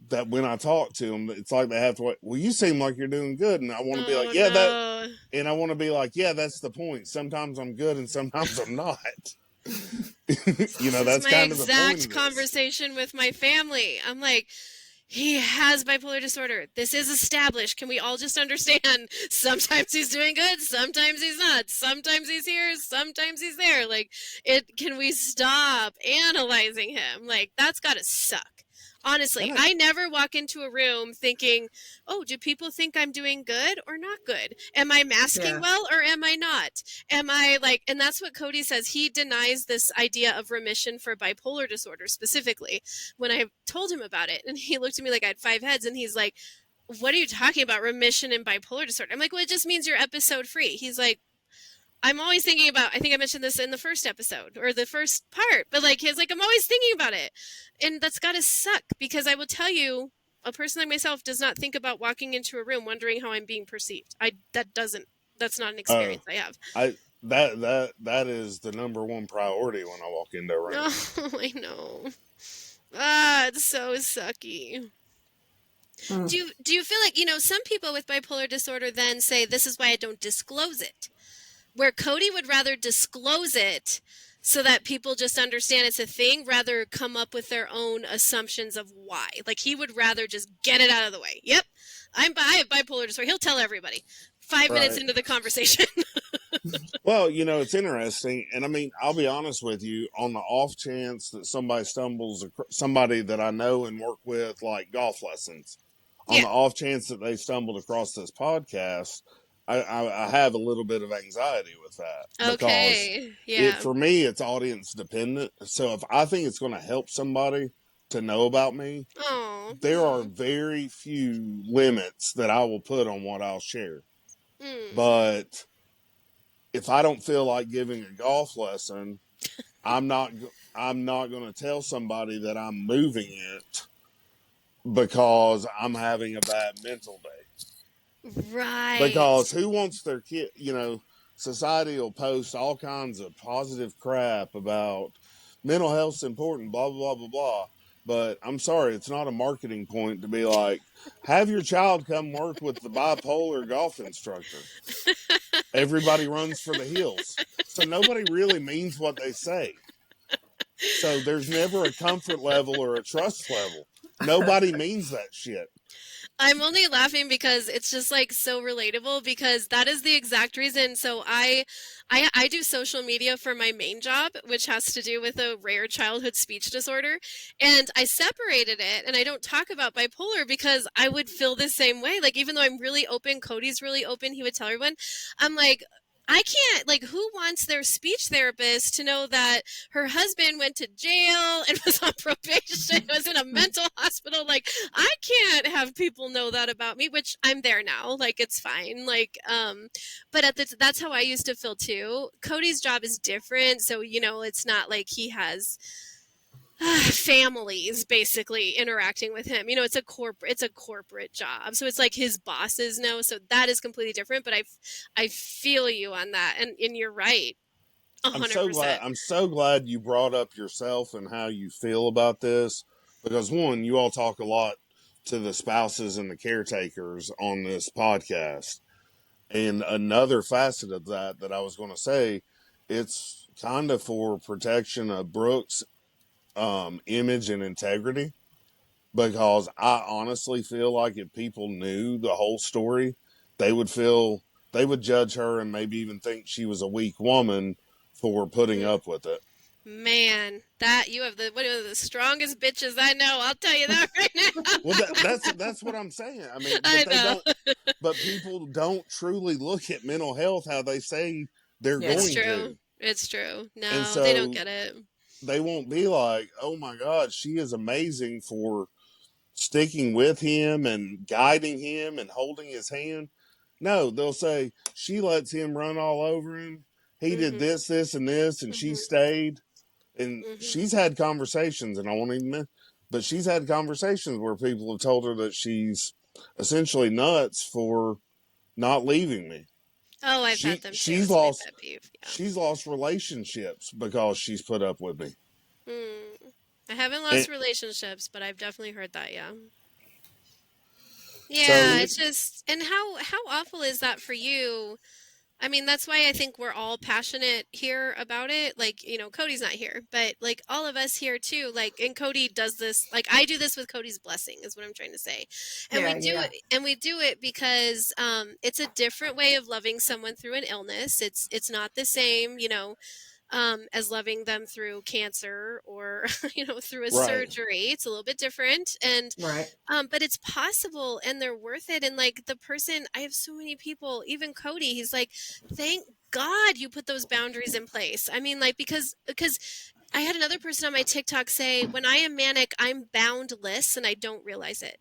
that when I talk to them, it's like they have to, well, you seem like you're doing good. And I want to be like, and I want to be like, yeah, that's the point. Sometimes I'm good and sometimes I'm not. That's my kind of the point exact conversation with my family. I'm like, he has bipolar disorder. This is established. Can we all just understand? Sometimes he's doing good. Sometimes he's not. Sometimes he's here. Sometimes he's there. Like, can we stop analyzing him? Like, that's gotta suck. Honestly, I never walk into a room thinking, oh, do people think I'm doing good or not good? Am I masking well or am I not? Am I like, and that's what Cody says. He denies this idea of remission for bipolar disorder specifically when I told him about it. And he looked at me like I had 5 heads and he's like, what are you talking about, remission in bipolar disorder? I'm like, well, it just means you're episode free. He's like, I'm always thinking about, I think I mentioned this in the first episode or the first part, but like, he's like, I'm always thinking about it. And that's gotta suck because I will tell you, a person like myself does not think about walking into a room wondering how I'm being perceived. That's not an experience I have. That is the number one priority when I walk into a room. Oh, I know. It's so sucky. Do you feel like, some people with bipolar disorder then say, this is why I don't disclose it? Where Cody would rather disclose it so that people just understand it's a thing, rather come up with their own assumptions of why. Like, he would rather just get it out of the way. Yep, I have bipolar disorder. He'll tell everybody 5 minutes into the conversation. Well, it's interesting. And I mean, I'll be honest with you, on the off chance that somebody that I know and work with, like golf lessons, on the off chance that they stumbled across this podcast, I have a little bit of anxiety with that. Okay. Because for me, it's audience dependent. So if I think it's going to help somebody to know about me, there are very few limits that I will put on what I'll share. But if I don't feel like giving a golf lesson, I'm not going to tell somebody that I'm moving it because I'm having a bad mental day. Right. Because who wants their kid, society will post all kinds of positive crap about mental health's important, blah, blah, blah, blah, blah. But I'm sorry, it's not a marketing point to be like, have your child come work with the bipolar golf instructor. Everybody runs for the hills. So nobody really means what they say. So there's never a comfort level or a trust level. Nobody means that shit. I'm only laughing because it's just like so relatable because that is the exact reason. So I do social media for my main job, which has to do with a rare childhood speech disorder. And I separated it and I don't talk about bipolar because I would feel the same way. Like even though I'm really open, Cody's really open, he would tell everyone, I'm like, I can't, like, who wants their speech therapist to know that her husband went to jail and was on probation, was in a mental hospital? Like, I can't have people know that about me, which I'm there now. Like, it's fine. Like, but that's how I used to feel too. Cody's job is different. So, it's not like he has families basically interacting with him. It's a corporate job. So it's like his bosses know. So that is completely different. But I feel you on that. And you're right. I'm 100%. so glad you brought up yourself and how you feel about this, because one, you all talk a lot to the spouses and the caretakers on this podcast. And another facet of that I was going to say, it's kind of for protection of Brooke's image and integrity, because I honestly feel like if people knew the whole story, they would judge her and maybe even think she was a weak woman for putting up with it. Man, that you have one of the strongest bitches I know. I'll tell you that right now. Well, that's what I'm saying. I mean, I know. but people don't truly look at mental health how they say they're Yeah. It's going true. to. It's true. And No, they don't so get it. they won't be like, oh my God, she is amazing for sticking with him and guiding him and holding his hand. No, they'll say she lets him run all over him. He did this, this, and this, and she stayed. And she's had conversations, and I won't even, but she's had conversations where people have told her that she's essentially nuts for not leaving me. Oh, I've had them too. It's my pet peeve. Yeah. She's lost relationships because she's put up with me. I haven't lost relationships, but I've definitely heard that. Yeah. So Yeah, it's just, and how awful is that for you? I mean, that's why I think we're all passionate here about it. Like, Cody's not here, but like all of us here too. Like, and Cody does this. Like, I do this with Cody's blessing, is what I'm trying to say. And we do it, and we do it because it's a different way of loving someone through an illness. It's not the same, as loving them through cancer or through a surgery. It's a little bit different, and Right. but it's possible, and they're worth it. And like the person, I have so many people, even Cody, he's like, thank God you put those boundaries in place. I mean, like, because I had another person on my TikTok say, when I am manic, I'm boundless and I don't realize it.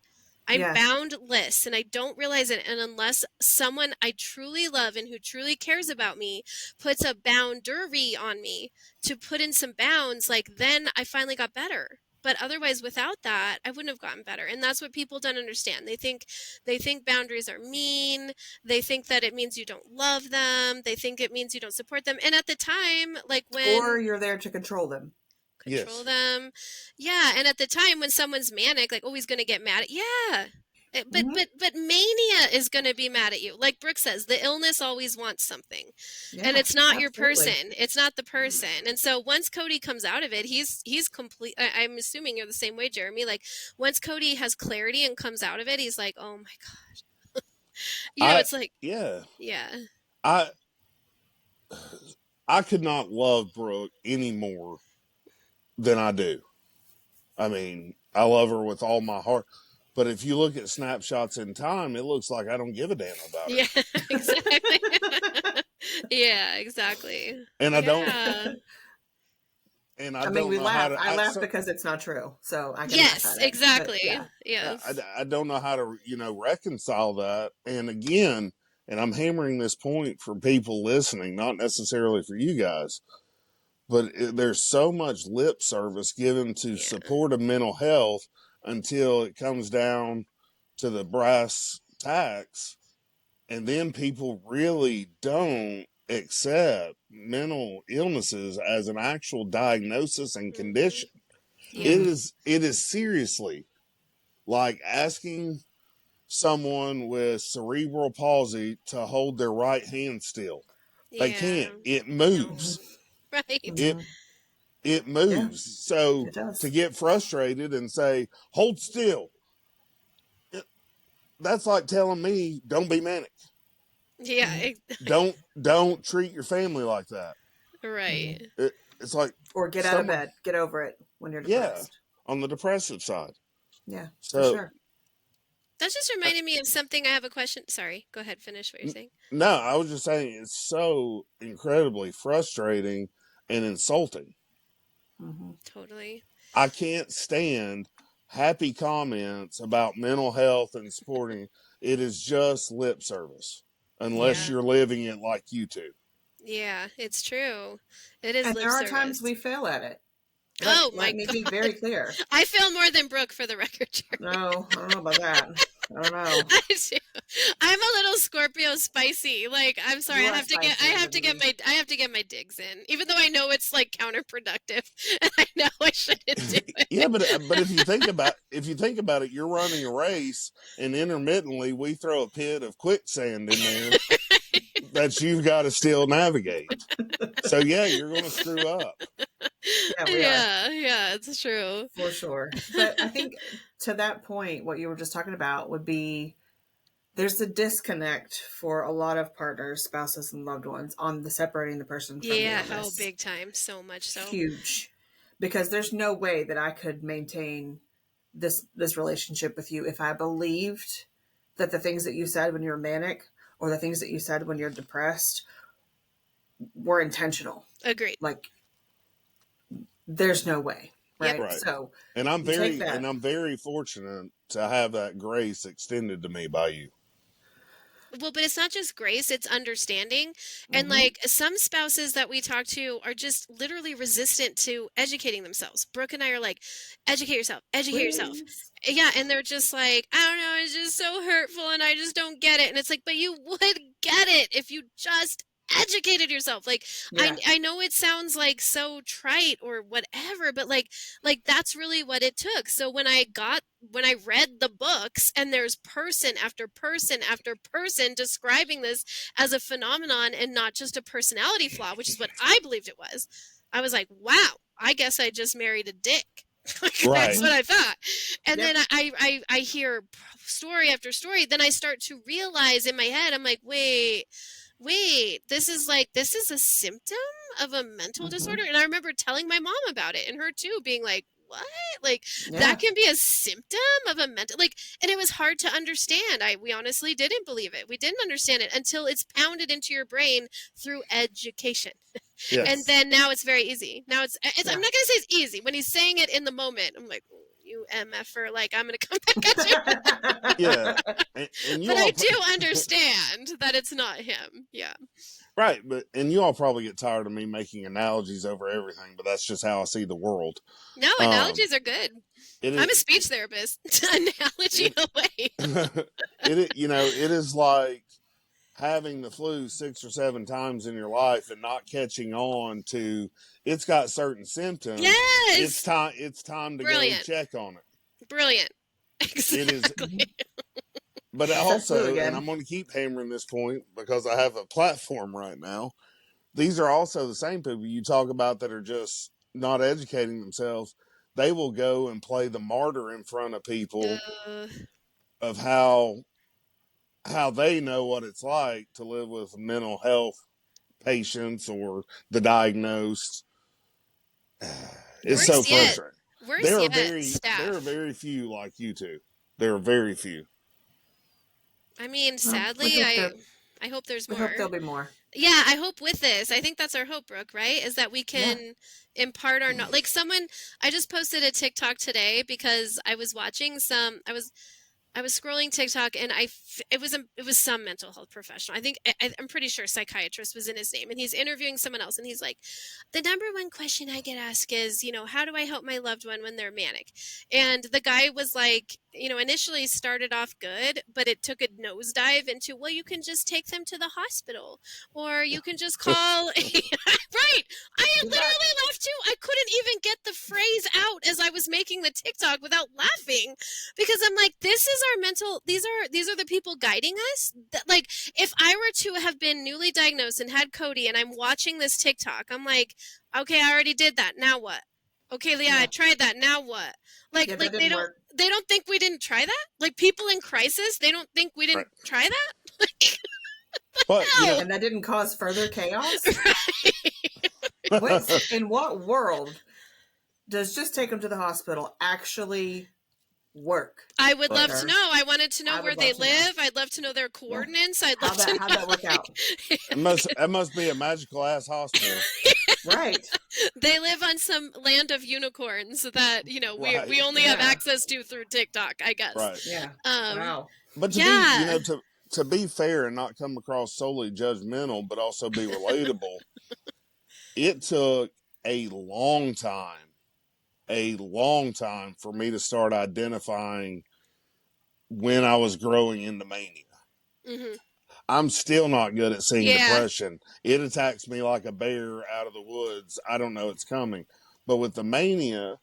I'm Yes. boundless and I don't realize it. And unless someone I truly love and who truly cares about me puts a boundary on me to put in some bounds, like, then I finally got better. But otherwise, without that, I wouldn't have gotten better. And that's what people don't understand. They think boundaries are mean. They think that it means you don't love them. They think it means you don't support them. And at the time, like Or when you're there to control them. control them. Yeah, and at the time when someone's manic, like, oh, he's going to get mad at, yeah. But mania is going to be mad at you. Like Brooke says, the illness always wants something. Yeah, and it's not your absolutely. person. It's not the person. And so once Cody comes out of it, he's complete. I'm assuming you're the same way, Jeremy. Like once Cody has clarity and comes out of it, he's like, oh my God. It's like, yeah. Yeah. I could not love Brooke any more than I do. I mean, I love her with all my heart. But if you look at snapshots in time, it looks like I don't give a damn about her. Yeah, exactly. Yeah, exactly. And I don't. Yeah. And I mean, we don't know laugh. how to. I laugh because it's not true, so I can Yes, laugh at it. exactly. But, yeah. Yes. I don't know how to, reconcile that. And again, and I'm hammering this point for people listening, not necessarily for you guys, but there's so much lip service given to support of mental health until it comes down to the brass tacks. And then people really don't accept mental illnesses as an actual diagnosis and condition. Yeah. It is seriously like asking someone with cerebral palsy to hold their right hand still. They can't. Yeah. It No. moves. Right. It Mhm. it Yeah, moves. So it does. to get frustrated and say, hold still, that's like telling me don't be manic. Yeah. Don't treat your family like that. Hmm. Right. It's like Or get out of someone, bed. Get over it when you're yeah, depressed. on the depressive side. Yeah, for So sure. That just reminded me of something. I have a question. Sorry. Go ahead. Finish what you're saying. no, I was just saying it's so incredibly frustrating and insulting. Hmm. Totally. I can't stand happy comments about mental health and supporting. It is just lip service unless Yeah. you're living it like you two. Yeah. It's true. It is And lip there are times service. we fail at it. Oh Let my me be God. very clear. I feel more than Brooke for the record, Jeremy. No, I don't know about that. I don't know. I do. I'm a little Scorpio spicy. Like, I'm sorry, You are spicy under the. I have to get my digs in. Even though I know it's like counterproductive and I know I shouldn't do Yeah, it. but if you think about it, you're running a race, and intermittently we throw a pit of quicksand in there that you've got to still navigate. So yeah, you're going to screw up. Yeah, we are. Yeah, it's true. For sure. But I think to that point, what you were just talking about would be there's a disconnect for a lot of partners, spouses, and loved ones on the separating the person from the Yeah, oh, illness. big time. So much so. Huge. Because there's no way that I could maintain this relationship with you if I believed that the things that you said when you're manic or the things that you said when you're depressed were intentional. Agreed. Like there's no way, Yep. right? Right. So And you take that. I'm very fortunate to have that grace extended to me by you. Well, but it's not just grace, it's understanding. And Hmm. like some spouses that we talk to are just literally resistant to educating themselves. Brooke and I are like, educate yourself, educate yourself. Please. Yeah, and they're just like, I don't know, it's just so hurtful and I just don't get it. And it's like, but you would get it if you just educated yourself. Like Yeah. I know it sounds like so trite or whatever, but like that's really what it took. So when I read the books and there's person after person after person describing this as a phenomenon and not just a personality flaw, which is what I believed it was, I was like, wow, I guess I just married a dick. That's Right. what I thought. And Yep. then I hear story after story. Then I start to realize in my head, I'm like, wait, this is a symptom of a mental Hmm. disorder. And I remember telling my mom about it and her too being like, what? Like Yeah. that can be a symptom of a mental, like, and it was hard to understand. We honestly didn't believe it. We didn't understand it until it's pounded into your brain through education. And Yes. then now it's very easy. Now I'm Yeah. not going to say it's easy. When he's saying it in the moment, I'm like, "Oh, you MFer, like I'm going to come back at you." Yeah. And you But I all do understand that it's not him. Yeah. right, and you all probably get tired of me making analogies over everything, but that's just how I see the world. No, Um analogies are good. it I'm is a speech therapist. Analogy it, away. it is like having the flu 6 or 7 times in your life and not catching on to it's got certain symptoms. Yes. It's time to go Brilliant. check on it. Brilliant. It is, Exactly. but Set flu also, and again. I'm going to keep hammering this point because I have a platform right now. These are also the same people you talk about that are just not educating themselves. They will go and play the martyr in front of people Uh, of how they know what it's like to live with mental health patients or the diagnosed. It's Yeah. so frustrating. Worse yet, There are staff. very few like you two. There are very few. I mean, Well, sadly, I hope there's we hope more. there'll be more. Yeah, I hope with this, I think that's our hope, Brooke, right? Is that we Yeah. can impart our like someone. I just posted a TikTok today because I was watching I was scrolling TikTok and it was some mental health professional. I think I'm pretty sure psychiatrist was in his name, and he's interviewing someone else, and he's like, the number one question I get asked is, how do I help my loved one when they're manic? And the guy was like, initially started off good, but it took a nosedive into, well, you can just take them to the hospital, or you can just call. Right. I literally laughed too. I couldn't even get the phrase out as I was making the TikTok without laughing, because I'm like, this is our mental, these are the people guiding us. That, like, if I were to have been newly diagnosed and had Cody and I'm watching this TikTok, I'm like, okay, I already did that. Now what? Okay, Leah, I tried that. Now what? Like, Yeah, like that didn't work. they don't think we didn't try that? Like, people in crisis, they don't think we didn't try that? Like, But and that didn't cause further chaos? In what world does just take them to the hospital actually work? I would love to know. I wanted to know where they live. I'd love to know their coordinates. I'd love to know. How'd that work out? That must be a magical ass hospital. Right. They live on some land of unicorns that, we only have access to through TikTok, I guess. Right. Yeah. Wow. But to be fair and not come across solely judgmental, but also be relatable, it took a long time for me to start identifying when I was growing into mania. Mm-hmm. I'm still not good at seeing depression. It attacks me like a bear out of the woods. I don't know it's coming. But with the mania,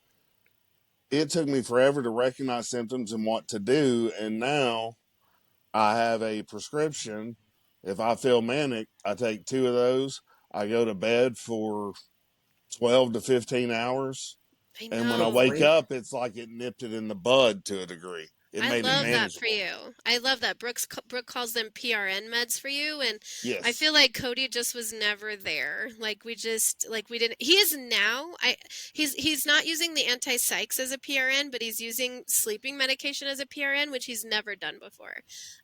it took me forever to recognize symptoms and what to do. And now I have a prescription. If I feel manic, I take 2 of those. I go to bed for 12 to 15 hours. And when I wake up, it's like it nipped it in the bud to a degree. It made it manageable. I love that for you. I love that. Brooke calls them PRN meds for you, and yes. I feel like Cody just was never there. Like, we didn't. He is now. He's not using the anti-psychs as a PRN, but he's using sleeping medication as a PRN, which he's never done before.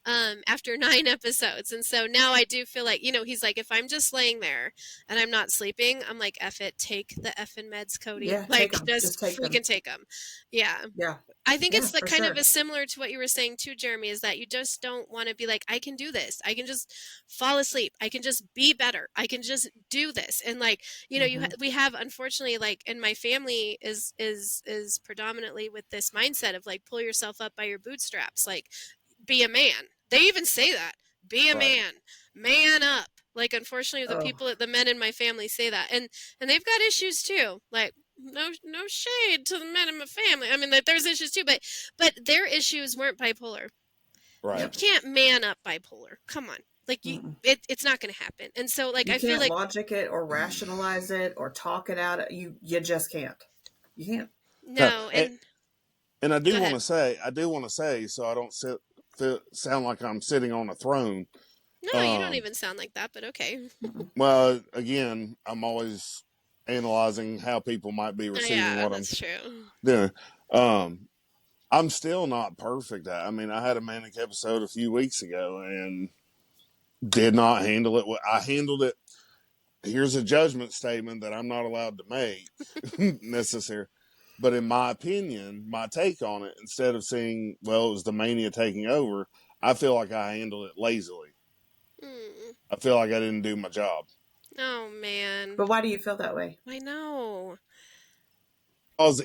After 9 episodes, and so now I do feel like, he's like, if I'm just laying there and I'm not sleeping, I'm like, F it, take the effing meds, Cody. Yeah, like, just freaking take them. Yeah. Yeah. I think it's like kind of a similar to what you were saying too, Jeremy, is that you just don't want to be like, I can do this. I can just fall asleep. I can just be better. I can just do this. And like, we have, unfortunately, like, and my family is predominantly with this mindset of like, pull yourself up by your bootstraps, like, be a man. They even say that, be a man up. Like, unfortunately, the men in my family say that, and they've got issues too. Like, no shade to the men in my family. I mean, there's issues too, but their issues weren't bipolar. Right. You can't man up bipolar. Come on. Like, it's not going to happen. And so, like, I feel like logic it or rationalize it or talk it out. You just can't. You can't. No. And I do want to say, so I don't sound like I'm sitting on a throne. No, you don't even sound like that, but okay. Well, again, I'm always analyzing how people might be receiving what I'm doing. I'm still not perfect. I mean, I had a manic episode a few weeks ago and did not handle it. I handled it. Here's a judgment statement that I'm not allowed to make necessarily. But in my opinion, my take on it, instead of saying, well, it was the mania taking over, I feel like I handled it lazily. I feel like I didn't do my job. Oh, man. But why do you feel that way? I know. Because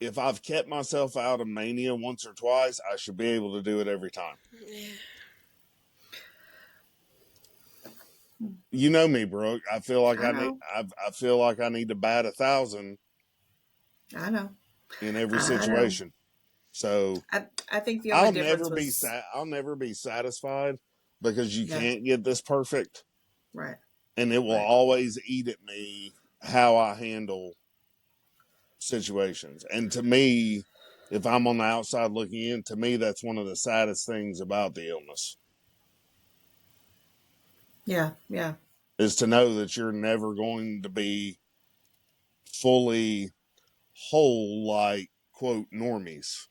if I've kept myself out of mania once or twice, I should be able to do it every time. Yeah. You know me, Brooke. I feel like I feel like I need to bat 1,000. I know. In every situation. So I think the only I'll never be satisfied, because you can't get this perfect. Right. And it will always eat at me how I handle situations. And to me, if I'm on the outside looking in, to me, that's one of the saddest things about the illness. Yeah, yeah. Is to know that you're never going to be fully whole like, quote, normies.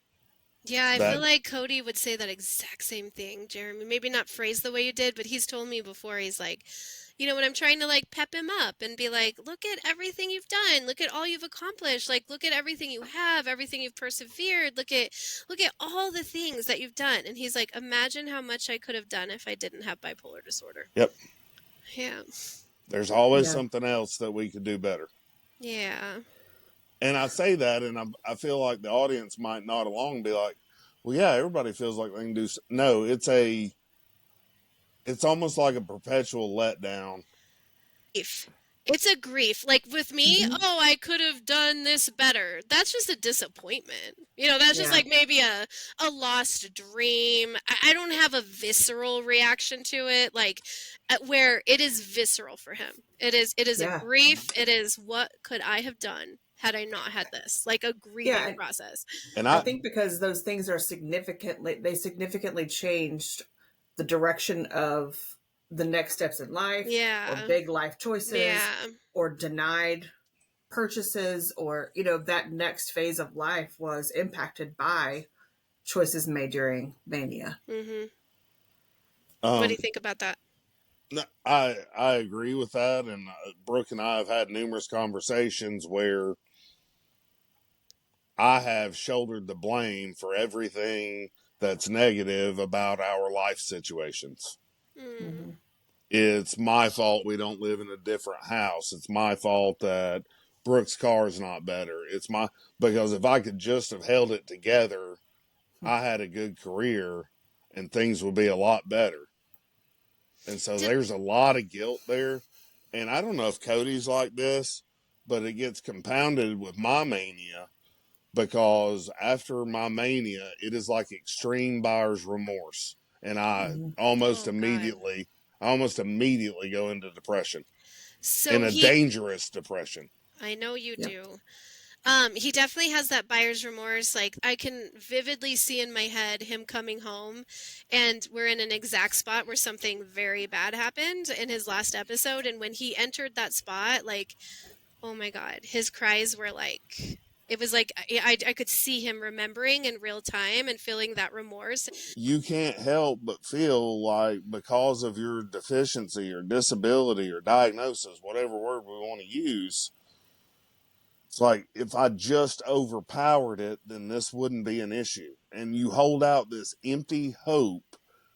Yeah, I feel like Cody would say that exact same thing, Jeremy. Maybe not phrased the way you did, but he's told me before, he's like, when I'm trying to like pep him up and be like, look at everything you've done, look at all you've accomplished, like, look at everything you have, everything you've persevered, look at all the things that you've done. And he's like, imagine how much I could have done if I didn't have bipolar disorder. Yep. Yeah. There's always something else that we could do better. Yeah. And I say that, and I feel like the audience might nod along and be like, Well, yeah, everybody feels like they can do. No, it's almost like a perpetual letdown. Grief. It's a grief. Like with me, Mm-hmm. oh, I could have done this better. That's just a disappointment. That's just Yeah. like maybe a lost dream. I don't have a visceral reaction to it, like where it is visceral for him. It is a Yeah. grief. It is what could I have done had I not had this? Like a grieving Yeah. process. And I think because those things are significantly changed the direction of the next steps in life, or Yeah. big life choices, Yeah. or denied purchases, or that next phase of life was impacted by choices made during mania. Mhm. What do um, you think about that? no, I agree with that, and Brooke and I have had numerous conversations where I have shouldered the blame for everything that's negative about our life situations. Mm. Mm-hmm. It's my fault we don't live in a different house. It's my fault that Brooke's car is not better. Because if I could just have held it together, I had a good career and things would be a lot better. And so Did there's a lot of guilt there. And I don't know if Cody's like this, but it gets compounded with my mania, because after my mania, it is like extreme buyer's remorse. And Mm-hmm. Oh God. I almost immediately go into depression, in So a he dangerous depression. I know you Yep. do. He definitely has that buyer's remorse. Like I can vividly see in my head him coming home and we're in an exact spot where something very bad happened in his last episode, and when he entered that spot, like, oh my God, his cries were like it was like I could see him remembering in real time and feeling that remorse. You can't help but feel like, because of your deficiency or disability or diagnosis, whatever word we want to use, it's like, if I just overpowered it, then this wouldn't be an issue. And you hold out this empty hope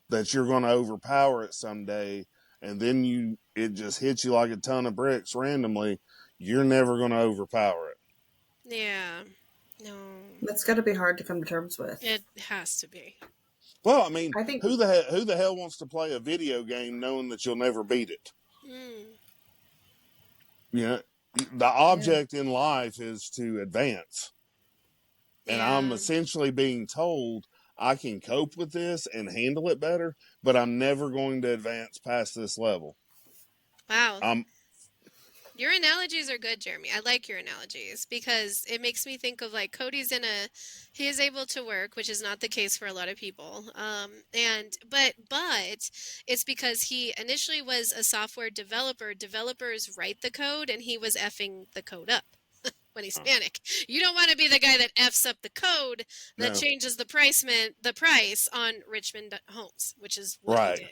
that you're going to overpower it someday, and then it just hits you like a ton of bricks randomly. You're never going to overpower it. Yeah. No. That's got to be hard to come to terms with. It has to be. Well, I mean, I think. who the hell wants to play a video game knowing that you'll never beat it? Mm. You know, the Yeah. object in life is to advance. And I'm Yeah. essentially being told I can cope with this and handle it better, but I'm never going to advance past this level. Wow. I'm Your analogies are good, Jeremy. I like your analogies because it makes me think of like he is able to work, which is not the case for a lot of people. But it's because he initially was a software developer. Developers write the code and he was effing the code up when he's panic. You don't want to be the guy that f's up the code that no, changes the price on Richmond homes, which is what he right, did.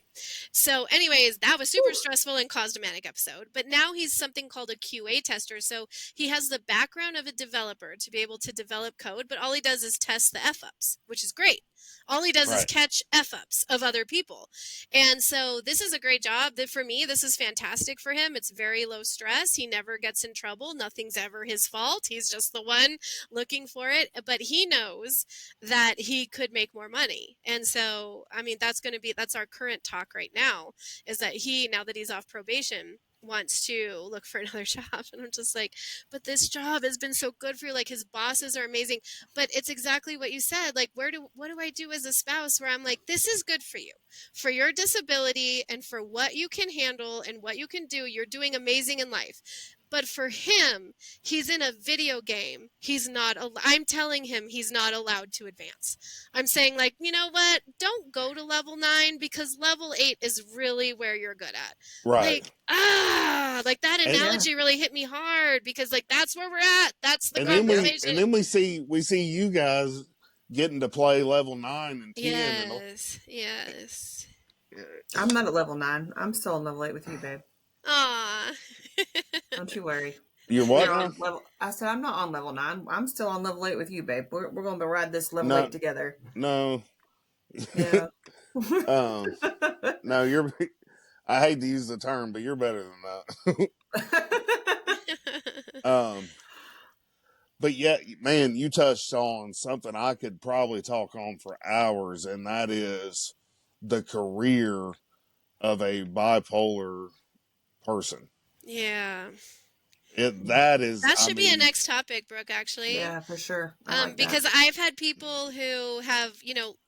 So, anyways, that was super stressful and caused a manic episode. But now he's something called a QA tester. So he has the background of a developer to be able to develop code, but all he does is test the f ups, which is great. All he does is right. catch f ups of other people. And so this is a great job. For me, this is fantastic for him. It's very low stress. He never gets in trouble. Nothing's ever his fault. He's just the one looking for it. But he knows that he could make more money. And so, I mean, that's our current talk right now, is that now that he's off probation, wants to look for another job. And I'm just like, but this job has been so good for you. Like his bosses are amazing. But it's exactly what you said. Like, what do I do as a spouse where I'm like, this is good for you, for your disability and for what you can handle and what you can do. You're doing amazing in life. But for him, he's in a video game. I'm telling him he's not allowed to advance. I'm saying, like, you know what? Don't go to level 9 because level 8 is really where you're good at. Right. Like, like that And Yeah. analogy really hit me hard because, like, that's where we're at. That's the and then conversation. we see you guys getting to play level 9 and 10, and Yes. I'm not at level 9. I'm still on level 8 with you, babe. Aw. Don't you worry. you're what We're now? on level. I said I'm not on level 9. I'm still on level 8 with you, babe. We're going to ride this level No, 8 together. no, Yeah. no. You're. I hate to use the term, but you're better than that. But yet, man, you touched on something I could probably talk on for hours, and that is the career of a bipolar person. Yeah. That That I should be a mean, next topic, Brooke, actually. Yeah, for sure. I like Because that. I've had people who have,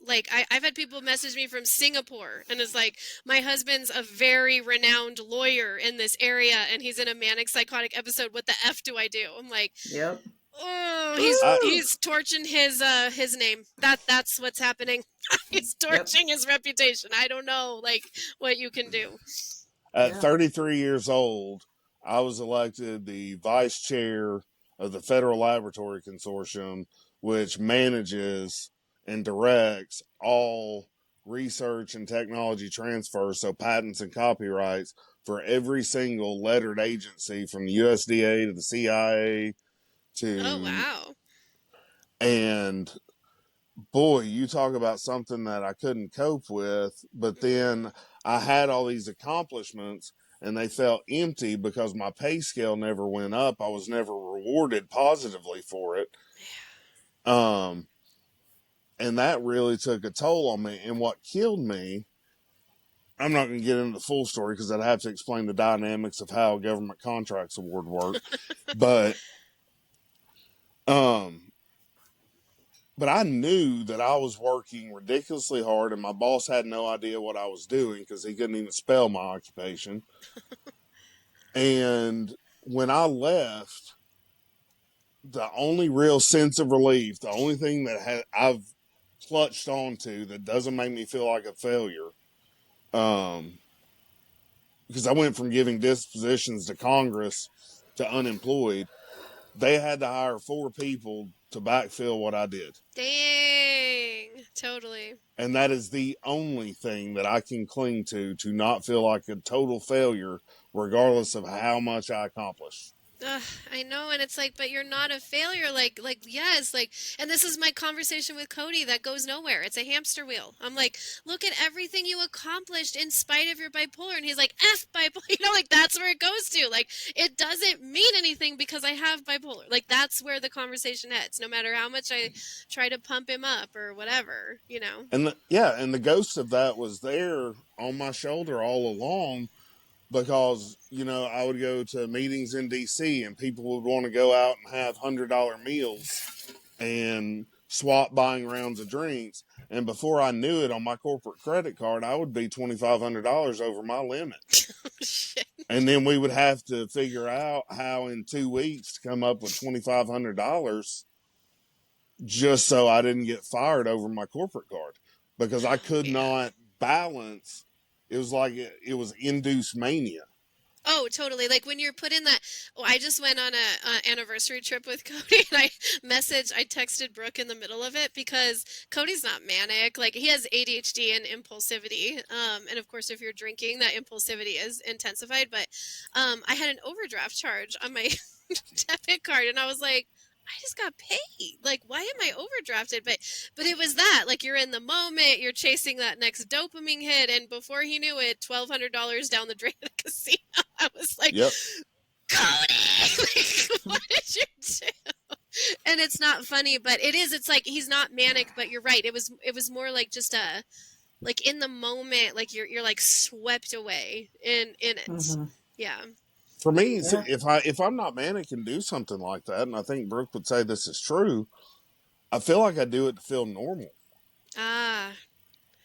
like I've had people message me from Singapore and it's like, my husband's a very renowned lawyer in this area and he's in a manic psychotic episode. What the F do I do? I'm like, Yep. oh, I, he's torching his name. That's what's happening. He's Yep. torching his reputation. I don't know, like, what you can do. at Yeah. 33 years old, I was elected the vice chair of the Federal Laboratory Consortium, which manages and directs all research and technology transfer, so patents and copyrights, for every single lettered agency from the USDA to the CIA Oh, to, wow. and boy, you talk about something that I couldn't cope with, but then I had all these accomplishments and they felt empty because my pay scale never went up. I was never rewarded positively for it. Um, and that really took a toll on me. And what killed me, I'm not going to get into the full story because I'd have to explain the dynamics of how a government contracts award work. but, um, But I knew that I was working ridiculously hard and my boss had no idea what I was doing because he couldn't even spell my occupation. And when I left, the only real sense of relief, the only thing that I've clutched onto that doesn't make me feel like a failure, because I went from giving dispositions to Congress to unemployed, they had to hire 4 people to backfill what I did. Dang. Totally. And that is the only thing that I can cling to not feel like a total failure, regardless of how much I accomplish. Ugh, I know, and it's like, but you're not a failure. Yes, and this is my conversation with Cody that goes nowhere. It's a hamster wheel. I'm like, look at everything you accomplished in spite of your bipolar, and he's like, F bipolar. Like that's where it goes to. Like, it doesn't mean anything because I have bipolar. Like that's where the conversation heads. No matter how much I try to pump him up or whatever. And the ghost of that was there on my shoulder all along. Because, I would go to meetings in DC and people would want to go out and have $100 meals and swap buying rounds of drinks. And before I knew it, on my corporate credit card, I would be $2,500 over my limit. Shit. And then we would have to figure out how in 2 weeks to come up with $2,500 just so I didn't get fired over my corporate card. Because I could Man. not balance. It was like it was induced mania. Oh, totally. Like when you're put in that. Oh, I just went on a anniversary trip with Cody, and I texted Brooke in the middle of it because Cody's not manic. Like he has ADHD and impulsivity. And of course, if you're drinking, that impulsivity is intensified. But I had an overdraft charge on my debit card, and I was like, I just got paid. Like, why am I overdrafted? But it was that. Like, you're in the moment. You're chasing that next dopamine hit, and before he knew it, $1,200 down the drain at the casino. I was like, Yep. Cody, like, what did you do? And it's not funny, but it is. It's like he's not manic, but you're right. It was more like just like in the moment, like you're like swept away in it. Mm-hmm. Yeah. For me, Yeah. if I'm not manic and do something like that, and I think Brooke would say this is true, I feel like I do it to feel normal. Ah.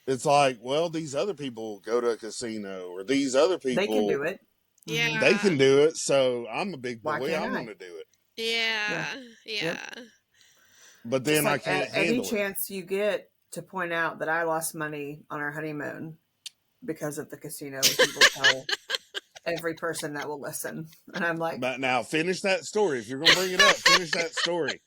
It's like, well, these other people go to a casino, or these other people, They can do it. Yeah. they can do it, so I'm a big Why boy. can't I'm I? going to do it. Yeah. Yep. But then Just like I can't any handle it. chance you get to point out that I lost money on our honeymoon because of the casino, he will tell every person that will listen. And I'm like, But now finish that story. If you're going to bring it up, finish that story.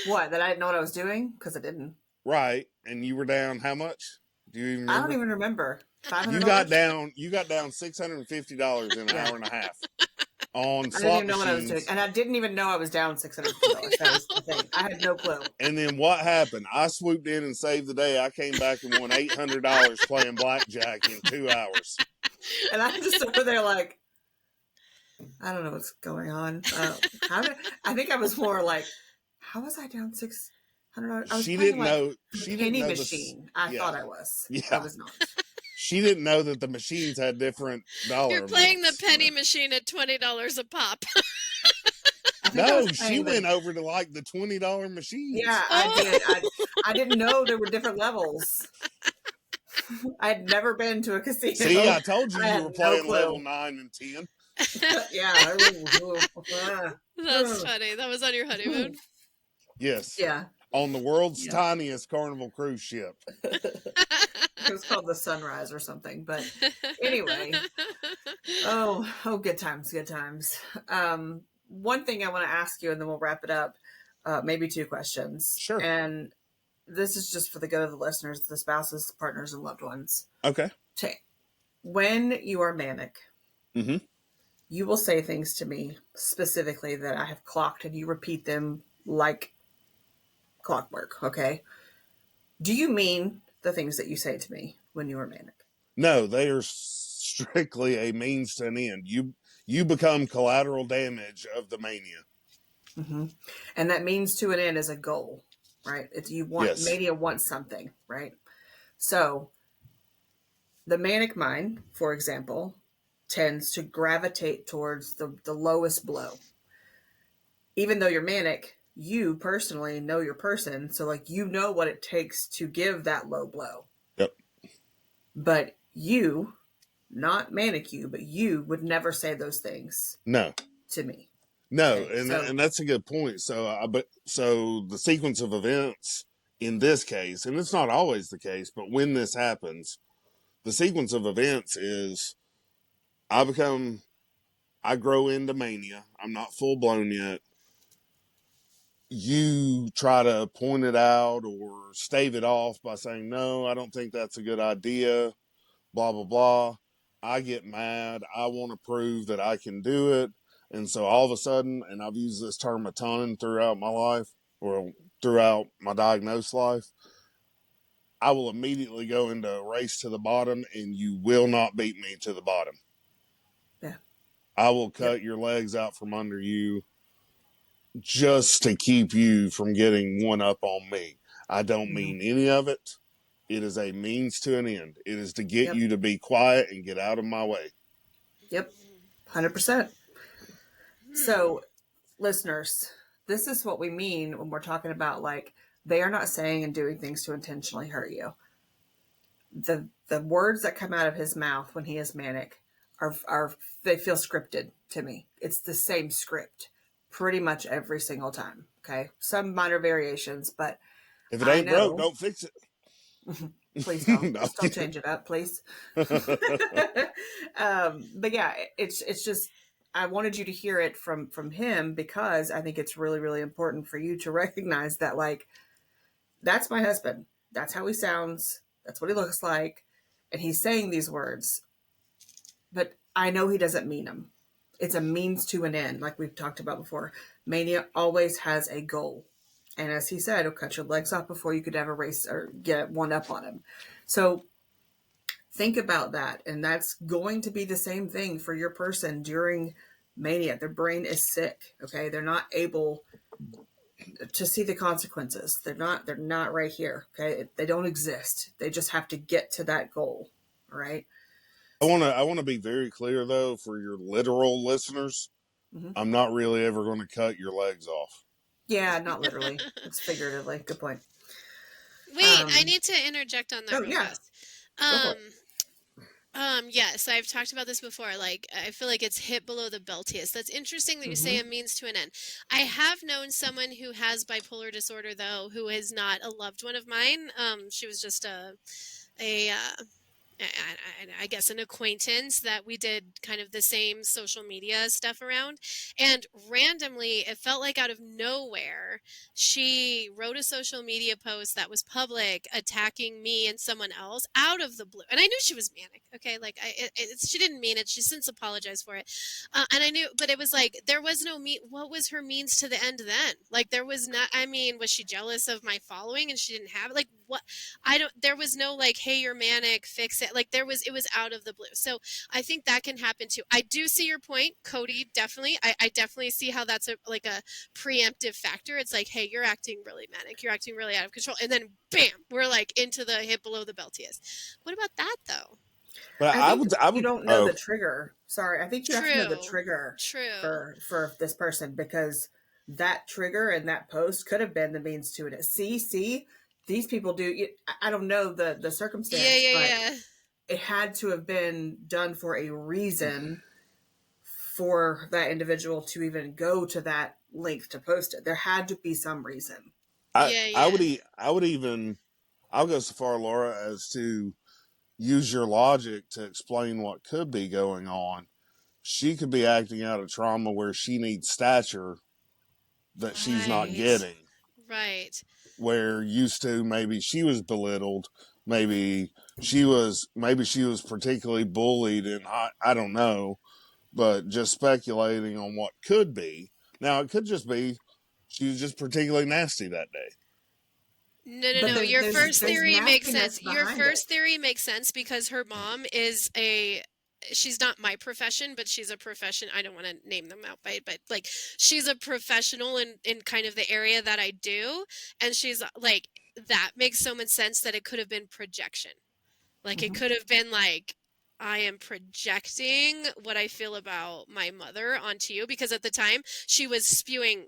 what? That I didn't know what I was doing? Because I didn't. Right. And you were down how much? Do you even remember? I don't even remember. $500? You got down $650 in an hour and a half on I slot didn't even know what I was machines. doing. And I didn't even know I was down $650. That was the thing. I had no clue. And then what happened? I swooped in and saved the day. I came back and won $800 playing blackjack in 2 hours. And I'm just over there like, I don't know what's going on. I think I was more like, How was I down $600? I was She playing didn't like know. the She didn't penny know machine. I Yeah, thought I was. I yeah. was not. She didn't know that the machines had different dollar You're playing the amounts. penny machine at $20 a pop. I think I was No, she playing went over to like the $20 machines. Yeah, I did. I didn't know there were different levels. I had never been to a casino. See, I told you I you had were no playing clue. level 9 and 10. Yeah. That's funny. That was on your honeymoon. Yes. Yeah. On the world's Yeah. tiniest Carnival cruise ship. It was called the Sunrise or something. But anyway. Oh, good times, good times. One thing I want to ask you, and then we'll wrap it up. Maybe two questions. Sure. And this is just for the good of the listeners, the spouses, partners, and loved ones. Okay. When you are manic, Mm-hmm. you will say things to me specifically that I have clocked, and you repeat them like clockwork. Okay. Do you mean the things that you say to me when you are manic? No, they are strictly a means to an end. You become collateral damage of the mania. Mm-hmm. And that means to an end is a goal, right? It's Yes. mania wants something, right? So the manic mind, for example, tends to gravitate towards the lowest blow. Even though you're manic, you personally know your person. So like, you know what it takes to give that low blow. Yep. But you, not manic you, but you would never say those things No. to me. No, Okay, and that's a good point. So the sequence of events in this case, and it's not always the case, but when this happens, the sequence of events is I grow into mania. I'm not full blown yet. You try to point it out or stave it off by saying, no, I don't think that's a good idea, blah, blah, blah. I get mad. I want to prove that I can do it. And so all of a sudden, and I've used this term a ton throughout my life or throughout my diagnosed life, I will immediately go into a race to the bottom, and you will not beat me to the bottom. yeah. I will cut your legs out from under you just to keep you from getting one up on me. I don't mean any of it. It is a means to an end. It is to get you to be quiet and get out of my way. Yep. 100%. So, listeners, this is what we mean when we're talking about like they are not saying and doing things to intentionally hurt you. The words that come out of his mouth when he is manic are they feel scripted to me. It's the same script pretty much every single time. Okay, some minor variations, but if it ain't broke, don't fix it. Please don't. No. Just don't change it up, please. But yeah, it's just I wanted you to hear it from him because I think it's really, really important for you to recognize that like that's my husband. That's how he sounds. That's what he looks like. And he's saying these words. But I know he doesn't mean them. It's a means to an end, like we've talked about before. Mania always has a goal. And as he said, it'll cut your legs off before you could ever race or get one up on him. So think about that. And that's going to be the same thing for your person during mania. Their brain is sick. Okay. They're not able to see the consequences. They're not right here. Okay. They don't exist. They just have to get to that goal. All right. I want to be very clear though for your literal listeners. Mm-hmm. I'm not really ever going to cut your legs off. Yeah, not literally. It's figuratively. Good point. Wait, I need to interject on that real fast. Go for it. Yes, I've talked about this before. Like, I feel like it's hit below the beltiest. That's interesting that you say a means to an end. I have known someone who has bipolar disorder, though, who is not a loved one of mine. She was just I guess an acquaintance that we did kind of the same social media stuff around. And randomly, it felt like out of nowhere, she wrote a social media post that was public attacking me and someone else out of the blue. And I knew she was manic. Okay. Like she didn't mean it. She's since apologized for it. And I knew, but it was like, there was no what was her means to the end then? Like there was not, I mean, was she jealous of my following and she didn't have it? Like, what, there was no like, hey, you're manic, fix it. Like it was out of the blue. So I think that can happen too. I do see your point, Cody, definitely. I definitely see how that's a preemptive factor. It's like, hey, you're acting really manic. You're acting really out of control. And then bam, we're like into the hip below the beltius. What about that though? But I think I you would, don't know the trigger. Sorry, I think you have to know the True. trigger True. for this person, because that trigger and that post could have been the means to it. See, these people do. I don't know the circumstance, but Yeah. it had to have been done for a reason for that individual to even go to that length to post it. There had to be some reason. Yeah. I would even, I'll go so far, Laura, as to use your logic to explain what could be going on. She could be acting out of trauma where she needs stature that she's not Right. getting. Right. Where used to maybe she was belittled, maybe she was particularly bullied, and I don't know, but just speculating on what could be. Now it could just be she was just particularly nasty that day. But No. Your first there's theory makes nastiness sense. Your behind it. first theory makes sense because her mom is she's not my profession, but she's a profession. I don't want to name them out but like she's a professional in kind of the area that I do. And she's like, that makes so much sense that it could have been projection. Like it Mhm. could have been like, I am projecting what I feel about my mother onto you, because at the time she was spewing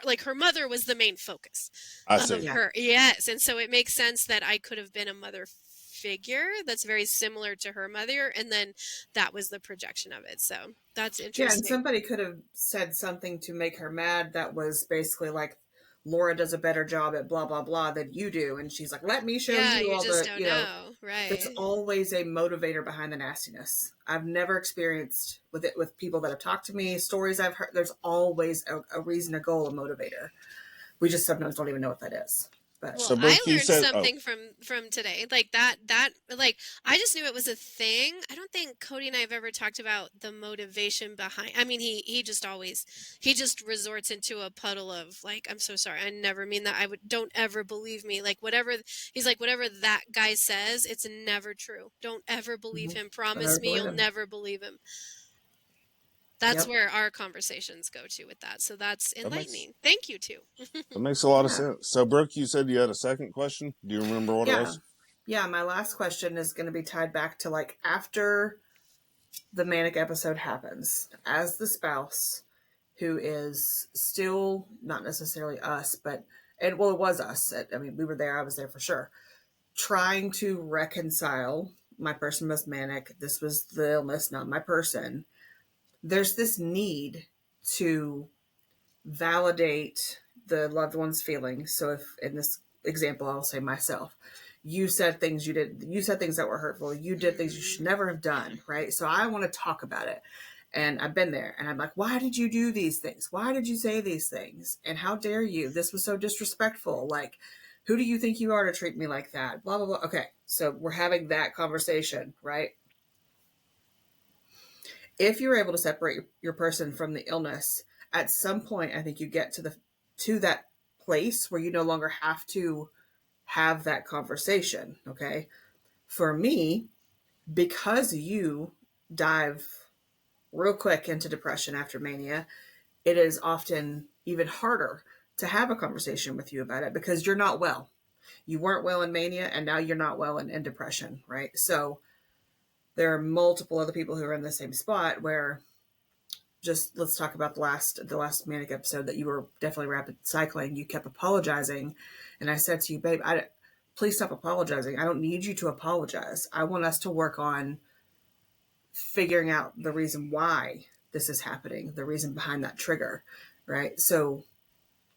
like her mother was the main focus I of see. Yeah. her. Yes, and so it makes sense that I could have been a mother figure that's very similar to her mother, and then that was the projection of it. So that's Yeah, and interesting. somebody could have said something to make her mad that was basically like, Laura does a better job at blah blah blah than you do, and she's like, let me show Yeah, you you all just the, don't know, there's right? always a motivator behind the nastiness. I've never experienced with it with people that have talked to me, stories I've heard. There's always a reason, a goal, a motivator. We just sometimes don't even know what that is. But Well, So I Brooke, you learned said, oh, something from today. Like that like I just knew it was a thing. I don't think Cody and I have ever talked about the motivation behind. I mean, he just always he just resorts into a puddle of like, I'm so sorry. I never mean that. I would don't ever believe me. Like whatever he's like, whatever that guy says, it's never true. Don't ever believe him. I never Promise me believe you'll him. never believe him. That's Yep. where our conversations go to with that. So that's that makes enlightening. Thank you too. a lot of Yeah. sense. So Brooke, you said you had a second question. Do you remember what it Yeah. was? Yeah. My last question is going to be tied back to like after the manic episode happens, as the spouse who is still not necessarily us, but, and well, it was us. I mean, we were there. I was there for sure. Trying to reconcile, my person was manic. This was the illness, not my person. There's this need to validate the loved one's feelings. So if in this example, I'll say myself, you said things you said things that were hurtful. You did things you should never have done. Right. So I want to talk about it. And I've been there and I'm like, why did you do these things? Why did you say these things? And how dare you? This was so disrespectful. Like, who do you think you are to treat me like that? Blah, blah, blah. Okay. So we're having that conversation, right? If you're able to separate your person from the illness, at some point, I think you get to that place where you no longer have to have that conversation. Okay. For me, because you dive real quick into depression after mania, it is often even harder to have a conversation with you about it because you're not well. You weren't well in mania and now you're not well in depression, right? So there are multiple other people who are in the same spot where, just let's talk about the last manic episode that you were definitely rapid cycling. You kept apologizing, and I said to you, babe, please stop apologizing. I don't need you to apologize. I want us to work on figuring out the reason why this is happening, the reason behind that trigger, right? So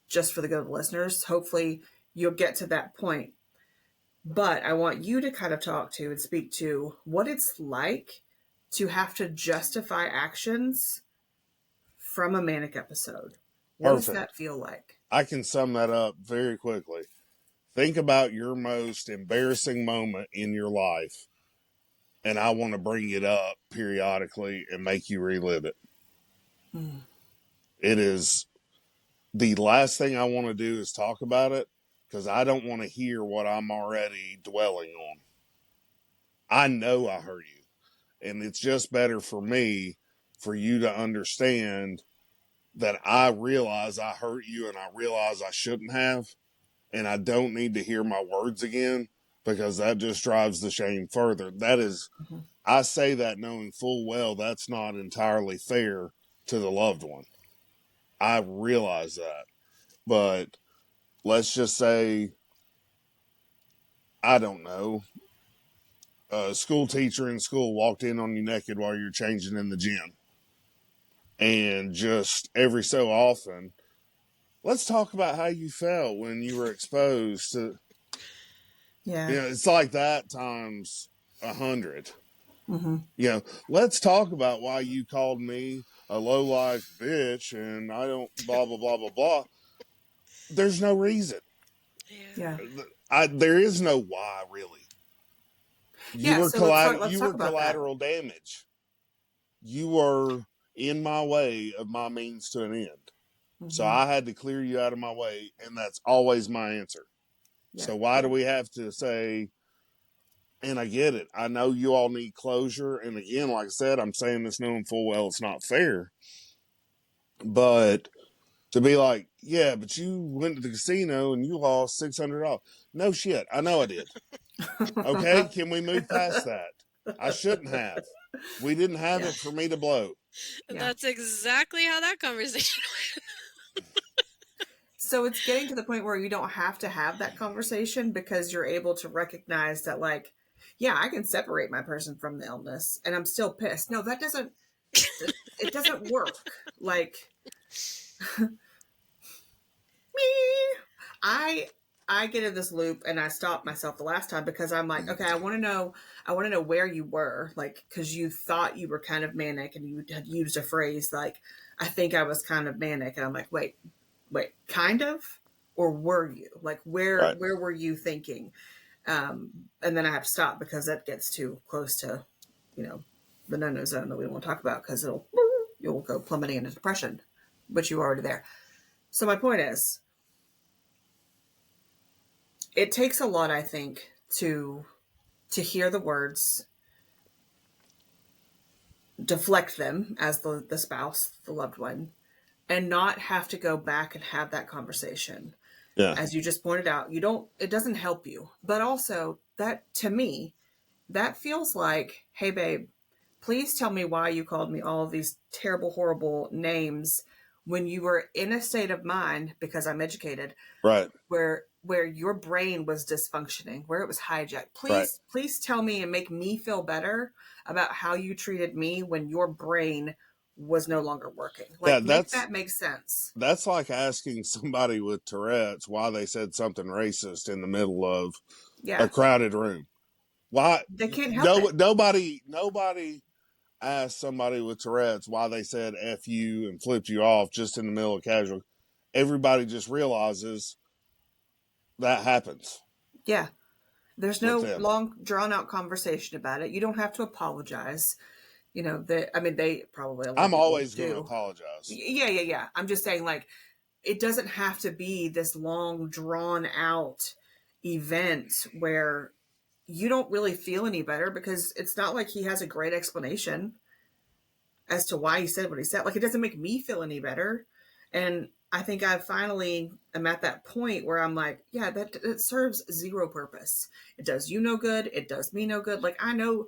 just for the good of the listeners, hopefully you'll get to that point. But I want you to kind of talk to and speak to what it's like to have to justify actions from a manic episode. What does Perfect. that feel like? I can sum that up very quickly. Think about your most embarrassing moment in your life, and I want to bring it up periodically and make you relive it. Hmm. It is the last thing I want to do is talk about it, because I don't want to hear what I'm already dwelling on. I know I hurt you. And it's just better for me for you to understand that I realize I hurt you and I realize I shouldn't have. And I don't need to hear my words again because that just drives the shame further. That is, I say that knowing full well that's not entirely fair to the loved one. I realize that. But let's just say, I don't know, a school teacher in school walked in on you naked while you're changing in the gym. And just every so often, let's talk about how you felt when you were exposed to, Yeah. it's like that times 100. Mm-hmm. Let's talk about why you called me a low-life bitch and I don't blah, blah, blah, blah, blah. There's no reason. Yeah. There is no why, really. You Yeah, were so let's talk about collateral damage. You were in my way of my means to an end. that. So Mm-hmm. I had to clear you out of my way, and that's always my answer. Yeah. So why do we have to say, and I get it, I know you all need closure, and again, like I said, I'm saying this knowing full well it's not fair, but to be like, yeah, but you went to the casino and you lost $600. No shit, I know I did. Okay, can we move past that? I shouldn't have. We didn't have Yeah. it for me to blow. Yeah. That's exactly how that conversation So it's getting to the point where you don't have to have that conversation because you're able to recognize that, like, yeah, I can separate my person from the illness and I'm still pissed. No, that doesn't, it doesn't work. Like, me, I get in this loop and I stopped myself the last time because I'm like, okay, I want to know where you were, like, because you thought you were kind of manic and you had used a phrase like, I think I was kind of manic, and I'm like, wait, kind of, or were you, like, where Right. were you thinking? And then I have to stop because that gets too close to, the no-no zone that we won't talk about because you'll go plummeting into depression, but you're already there. So my point is, it takes a lot, I think, to hear the words, deflect them as the spouse, the loved one, and not have to go back and have that conversation. Yeah. As you just pointed out, it doesn't help you. But also, that, to me, that feels like, hey babe, please tell me why you called me all of these terrible, horrible names when you were in a state of mind, because I'm educated, Right. where your brain was dysfunctioning, where it was hijacked. Right. Please tell me and make me feel better about how you treated me when your brain was no longer working. Like, make that make sense. That's like asking somebody with Tourette's why they said something racist in the middle of a crowded room. Why? They can't help it. Nobody asked somebody with Tourette's why they said F you and flipped you off just in the middle of casual. Everybody just realizes that happens. Yeah. There's no long, drawn-out conversation about it. You don't have to apologize. They probably... I'm always going to apologize. Yeah. I'm just saying, like, it doesn't have to be this long, drawn-out event where you don't really feel any better, because it's not like he has a great explanation as to why he said what he said. Like, it doesn't make me feel any better. And I think I finally am at that point where I'm like, yeah, that it serves zero purpose. It does you no good. It does me no good. Like, I know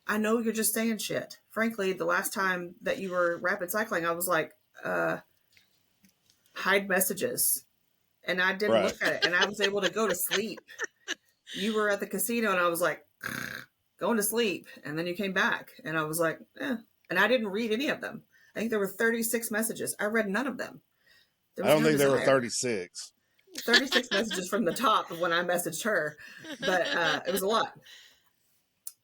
you're just saying shit. Frankly, the last time that you were rapid cycling, I was like, hide messages. And I didn't look at it, and I was able to go to sleep. You were at the casino and I was like, going to sleep. And then you came back and I was like, And I didn't read any of them. I think there were 36 messages. I read none of them. I don't think there were 36. 36 messages from the top of when I messaged her, but it was a lot.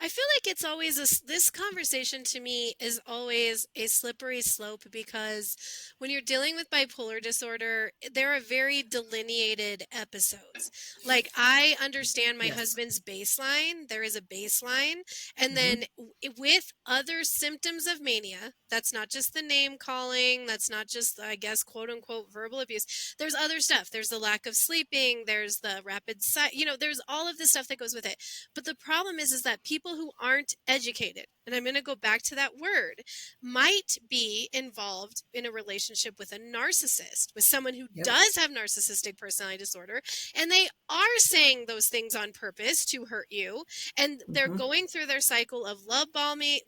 I feel like it's always this conversation to me is always a slippery slope, because when you're dealing with bipolar disorder, there are very delineated episodes. Like, I understand my Yes. husband's baseline. There is a baseline. And Mhm. then with other symptoms of mania, that's not just the name calling, that's not just, I guess, quote unquote, verbal abuse. There's other stuff. There's the lack of sleeping, there's the rapid there's all of this stuff that goes with it. But the problem is that people who aren't educated, and I'm going to go back to that word, might be involved in a relationship with a narcissist, with someone who Yep. does have narcissistic personality disorder, and they are saying those things on purpose to hurt you, and they're Mhm. going through their cycle of love bombing,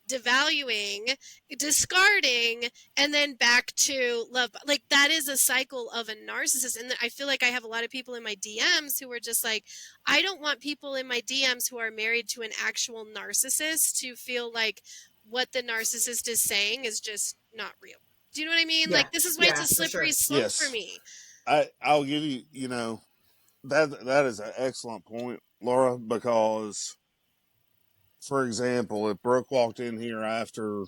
devaluing, discarding, and then back to love. Like, that is a cycle of a narcissist. And I feel like I have a lot of people in my DMs who are just like, I don't want people in my DMs who are married to an actual narcissist to feel like what the narcissist is saying is just not real. Do you know what I mean? Yeah. Like, this is why it's Yeah, a for slippery sure. slope for Yes. me. I'll give you, that is an excellent point, Laura, because, for example, if Brooke walked in here after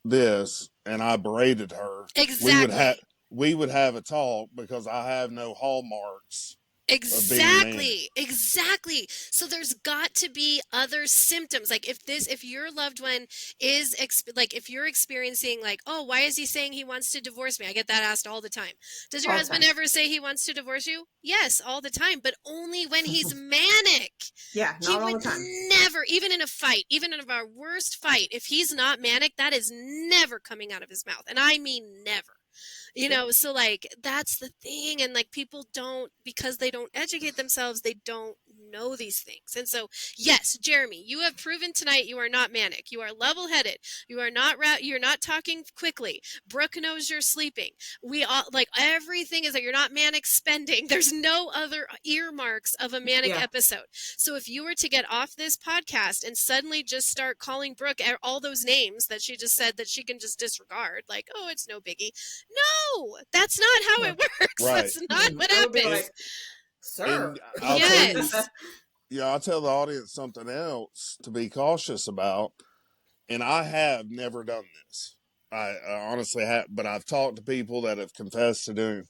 this and I berated her, Exactly. we would have a talk, because I have no hallmarks of being manic. Exactly. So there's got to be other symptoms. Like, if your loved one is if you're experiencing, like, oh, why is he saying he wants to divorce me? I get that asked all the time. Does your All the husband time. ever say he wants to divorce you? Yes, all the time, but only when he's manic. Yeah, He not all would the time. never, even in a fight, even in our worst fight, if he's not manic, that is never coming out of his mouth. And I mean never. So, like, that's the thing. And, like, people don't, because they don't educate themselves, they don't know these things. And so, yes, Jeremy, you have proven tonight you are not manic. You are level-headed. You are not you're not talking quickly. Brooke knows you're sleeping. We all, like, everything is that you're not manic spending. There's no other earmarks of a manic Yeah. episode. So if you were to get off this podcast and suddenly just start calling Brooke all those names that she just said that she can just disregard, like, oh, it's no biggie. No, that's not how No. it works. Right. That's not what It would be happens. like, sir. And I'll tell you, Yes. I'll tell the audience something else to be cautious about. And I have never done this. I honestly have, but I've talked to people that have confessed to doing.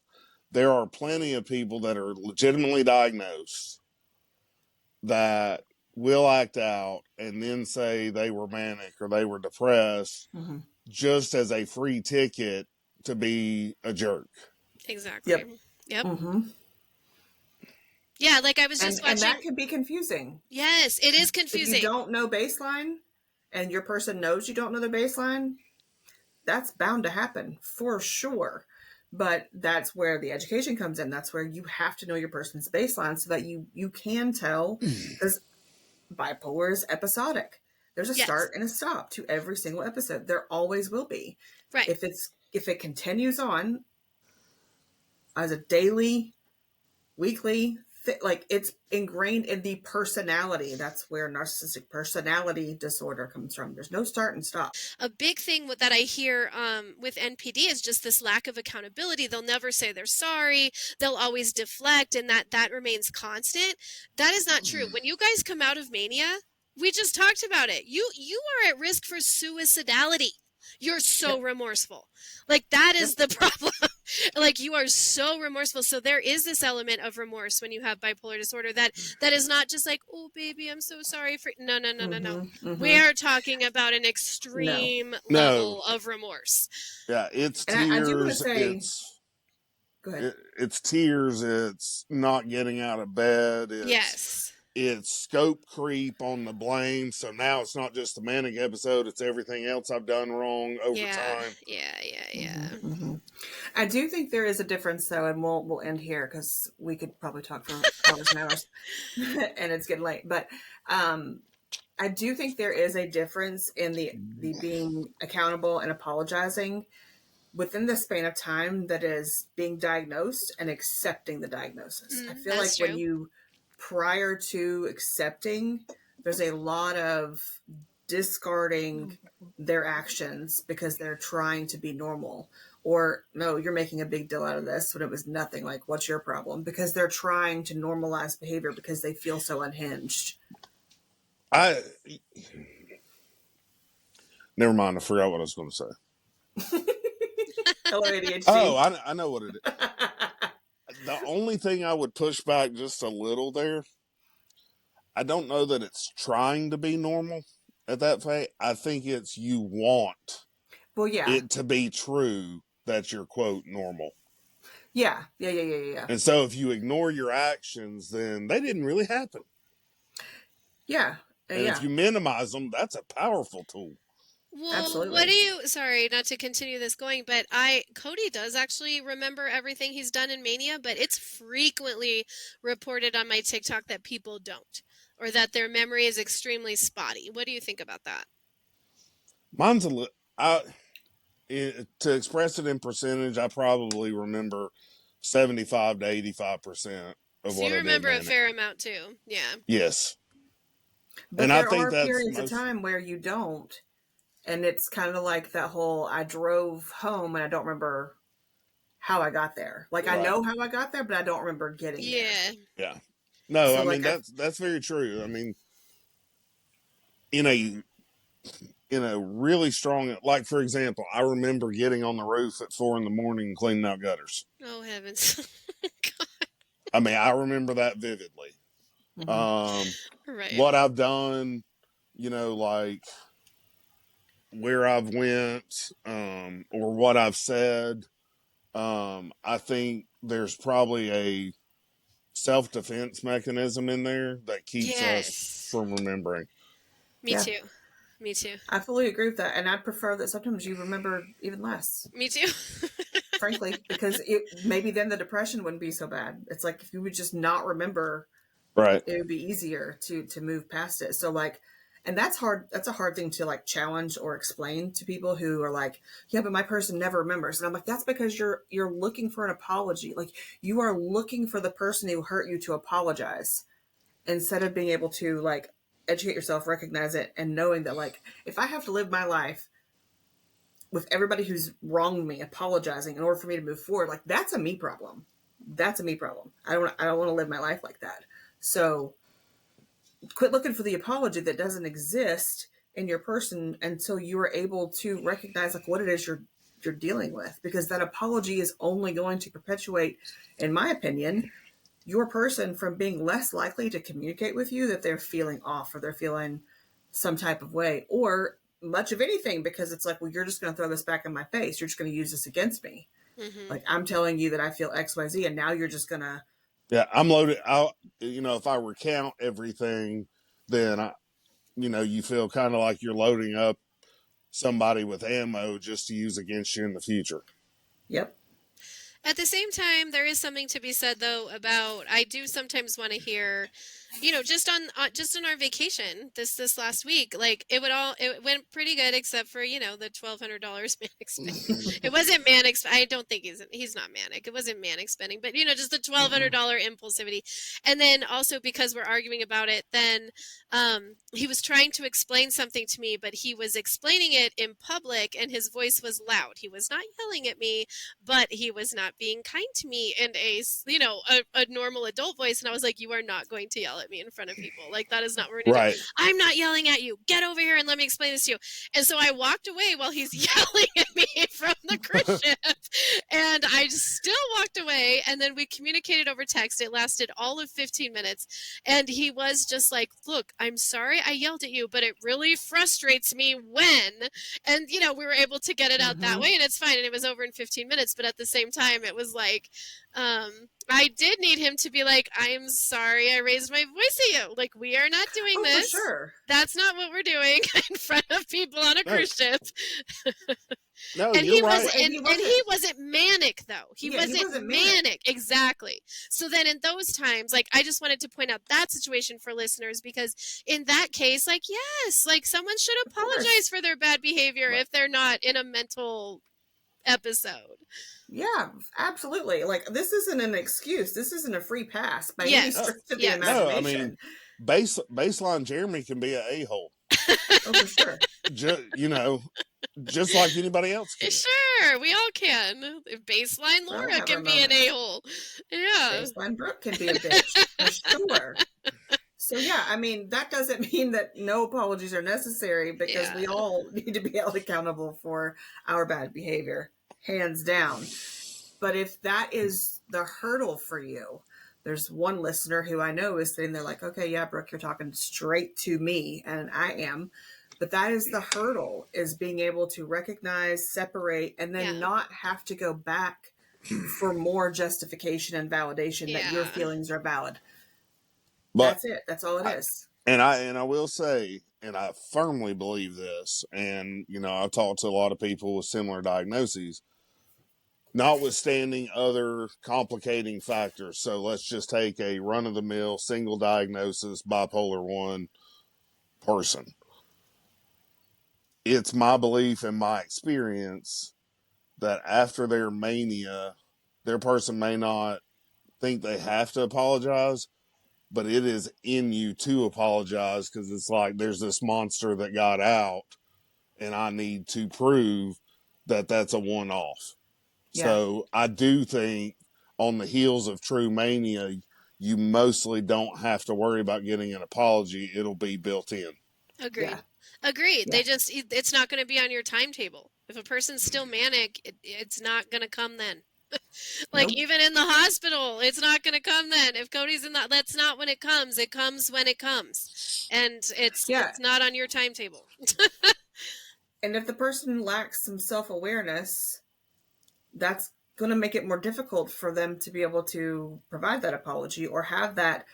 There are plenty of people that are legitimately diagnosed that will act out and then say they were manic or they were depressed, Mhm. just as a free ticket to be a jerk. Exactly. Yep. Mm-hmm. Yeah, like, I was just And that watching. can be confusing. Yes, it is If confusing. you don't know baseline and your person knows you don't know their baseline, that's bound to happen for sure. But that's where the education comes in. That's where you have to know your person's baseline so that you can tell, because bipolar is episodic. There's a Yes. start and a stop to every single episode. There always will be. Right. If it continues on as a daily, weekly, like, it's ingrained in the personality. That's where narcissistic personality disorder comes from. There's no start and stop. A big thing that I hear with NPD is just this lack of accountability. They'll never say they're sorry. They'll always deflect, and that remains constant. That is not true. When you guys come out of mania, we just talked about it. You are at risk for suicidality. You're so remorseful. Like, that is the problem. Like, you are so remorseful. So there is this element of remorse when you have bipolar disorder that is not just like, oh, baby, I'm so sorry for. No. Mm-hmm. We are talking about an extreme level of remorse. Yeah, it's And I do want to tears. say, go ahead. It's tears. It's not getting out of bed. Yes. It's scope creep on the blame. So now it's not just the manic episode, it's everything else I've done wrong over time. Yeah. Mm-hmm. I do think there is a difference, though, and we'll end here because we could probably talk for hours and hours, and it's getting late. But I do think there is a difference in the being accountable and apologizing within the span of time that is being diagnosed and accepting the diagnosis. I feel like when you, prior to accepting, there's a lot of discarding their actions because they're trying to be normal, or no, you're making a big deal out of this when it was nothing. Like, what's your problem? Because they're trying to normalize behavior because they feel so unhinged. I never mind. I forgot what I was going to say. Hello, ADHD. Oh, I know what it is. The only thing I would push back just a little there, I don't know that it's trying to be normal at that point. I think it's you want Well, yeah. it to be true that you're, quote, normal. Yeah. And so if you ignore your actions, then they didn't really happen. Yeah. And if you minimize them, that's a powerful tool. Well, Absolutely. what do you, sorry, not to continue this going, but Cody does actually remember everything he's done in Mania, but it's frequently reported on my TikTok that people don't, or that their memory is extremely spotty. What do you think about that? Mine's a little, to express it in percentage, I probably remember 75 to 85% of So what you I remember did. a fair amount too. Yeah. Yes. But and there I think are that's periods of time where you don't. And it's kind of like that whole, I drove home and I don't remember how I got there. Like, Right. I know how I got there, but I don't remember getting there. Yeah. No, So, I like, mean, that's very true. I mean, in a really strong, like, for example, I remember getting on the roof at 4 a.m. and cleaning out gutters. Oh, heavens. God. I mean, I remember that vividly. Right. What I've done, like where I've went, or what I've said. I think there's probably a self-defense mechanism in there that keeps us from remembering. Me too. Me too. I fully agree with that. And I prefer that sometimes you remember even less. Me too. Frankly, because maybe then the depression wouldn't be so bad. It's like if you would just not remember, right, it would be easier to move past it. So like, and that's hard. That's a hard thing to like challenge or explain to people who are like, yeah, but my person never remembers. And I'm like, that's because you're looking for an apology. Like you are looking for the person who hurt you to apologize instead of being able to like educate yourself, recognize it, and knowing that like, if I have to live my life with everybody who's wronged me apologizing in order for me to move forward, like that's a me problem. That's a me problem. I don't want to live my life like that. So quit looking for the apology that doesn't exist in your person until you are able to recognize like what it is you're dealing with, because that apology is only going to perpetuate, in my opinion, your person from being less likely to communicate with you that they're feeling off or they're feeling some type of way or much of anything, because it's like, well, you're just going to throw this back in my face. You're just going to use this against me. Mm-hmm. Like I'm telling you that I feel XYZ and now you're just going to. Yeah, I'm loaded out. If I recount everything, then you feel kind of like you're loading up somebody with ammo just to use against you in the future. Yep. At the same time, there is something to be said, though, about I do sometimes want to hear, just on our vacation this last week, like it went pretty good except for the $1,200 manic spending. It wasn't manic. I don't think he's not manic. It wasn't manic spending, but just the $1,200 impulsivity, and then also because we're arguing about it, then he was trying to explain something to me, but he was explaining it in public, and his voice was loud. He was not yelling at me, but he was not being kind to me in a normal adult voice. And I was like, you are not going to yell at me in front of people. Like, that is not what we're going to do. I'm not yelling at you. Get over here and let me explain this to you. And so I walked away while he's yelling at me from the cruise ship. And I still walked away. And then we communicated over text. It lasted all of 15 minutes. And he was just like, look, I'm sorry I yelled at you, but it really frustrates me when. And, we were able to get it out that way. And it's fine. And it was over in 15 minutes. But at the same time, it was like, I did need him to be like, I'm sorry I raised my voice at you. Like, we are not doing this. For sure. That's not what we're doing in front of people on a cruise ship. No, and you're he right. he wasn't manic, though. He wasn't manic. Exactly. So then in those times, like, I just wanted to point out that situation for listeners, because in that case, like, yes, like someone should apologize for their bad behavior if they're not in a mental episode. Yeah, absolutely. Like, this isn't an excuse. This isn't a free pass by any stretch of the imagination. No, I mean, baseline Jeremy can be an a-hole. Oh, for sure. Just like anybody else can. Sure, we all can. Baseline Laura can be an a-hole. Yeah. Baseline Brooke can be a bitch, for sure. So yeah, I mean, that doesn't mean that no apologies are necessary, because we all need to be held accountable for our bad behavior, hands down. But if that is the hurdle for you, there's one listener who I know is sitting there like, okay, yeah, Brooke, you're talking straight to me, and I am. But that is the hurdle, is being able to recognize, separate, and then not have to go back for more justification and validation that your feelings are valid. But That's it. That's all it is. And I will say, and I firmly believe this, and I've talked to a lot of people with similar diagnoses, notwithstanding other complicating factors. So let's just take a run-of-the-mill single diagnosis bipolar 1 person. It's my belief and my experience that after their mania, their person may not think they have to apologize, but it is in you to apologize, because it's like there's this monster that got out and I need to prove that that's a one-off. Yeah. So I do think on the heels of true mania, you mostly don't have to worry about getting an apology. It'll be built in. Agreed. Yeah. Agreed. Yeah. It's not going to be on your timetable. If a person's still manic, it's not going to come then. Like, nope. Even in the hospital, it's not going to come then. If Cody's in that, that's not when it comes. It comes when it comes. And it's not on your timetable. And if the person lacks some self-awareness, that's going to make it more difficult for them to be able to provide that apology or have that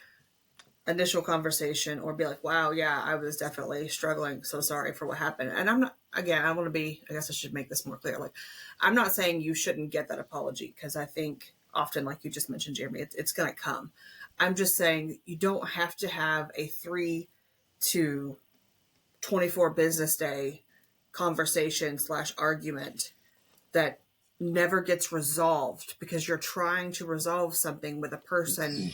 initial conversation, or be like, wow, yeah, I was definitely struggling. So sorry for what happened. And I'm not, again, I guess I should make this more clear. Like, I'm not saying you shouldn't get that apology, because I think often, like you just mentioned, Jeremy, it's going to come. I'm just saying you don't have to have a 3 to 24 business day conversation / argument that never gets resolved because you're trying to resolve something with a person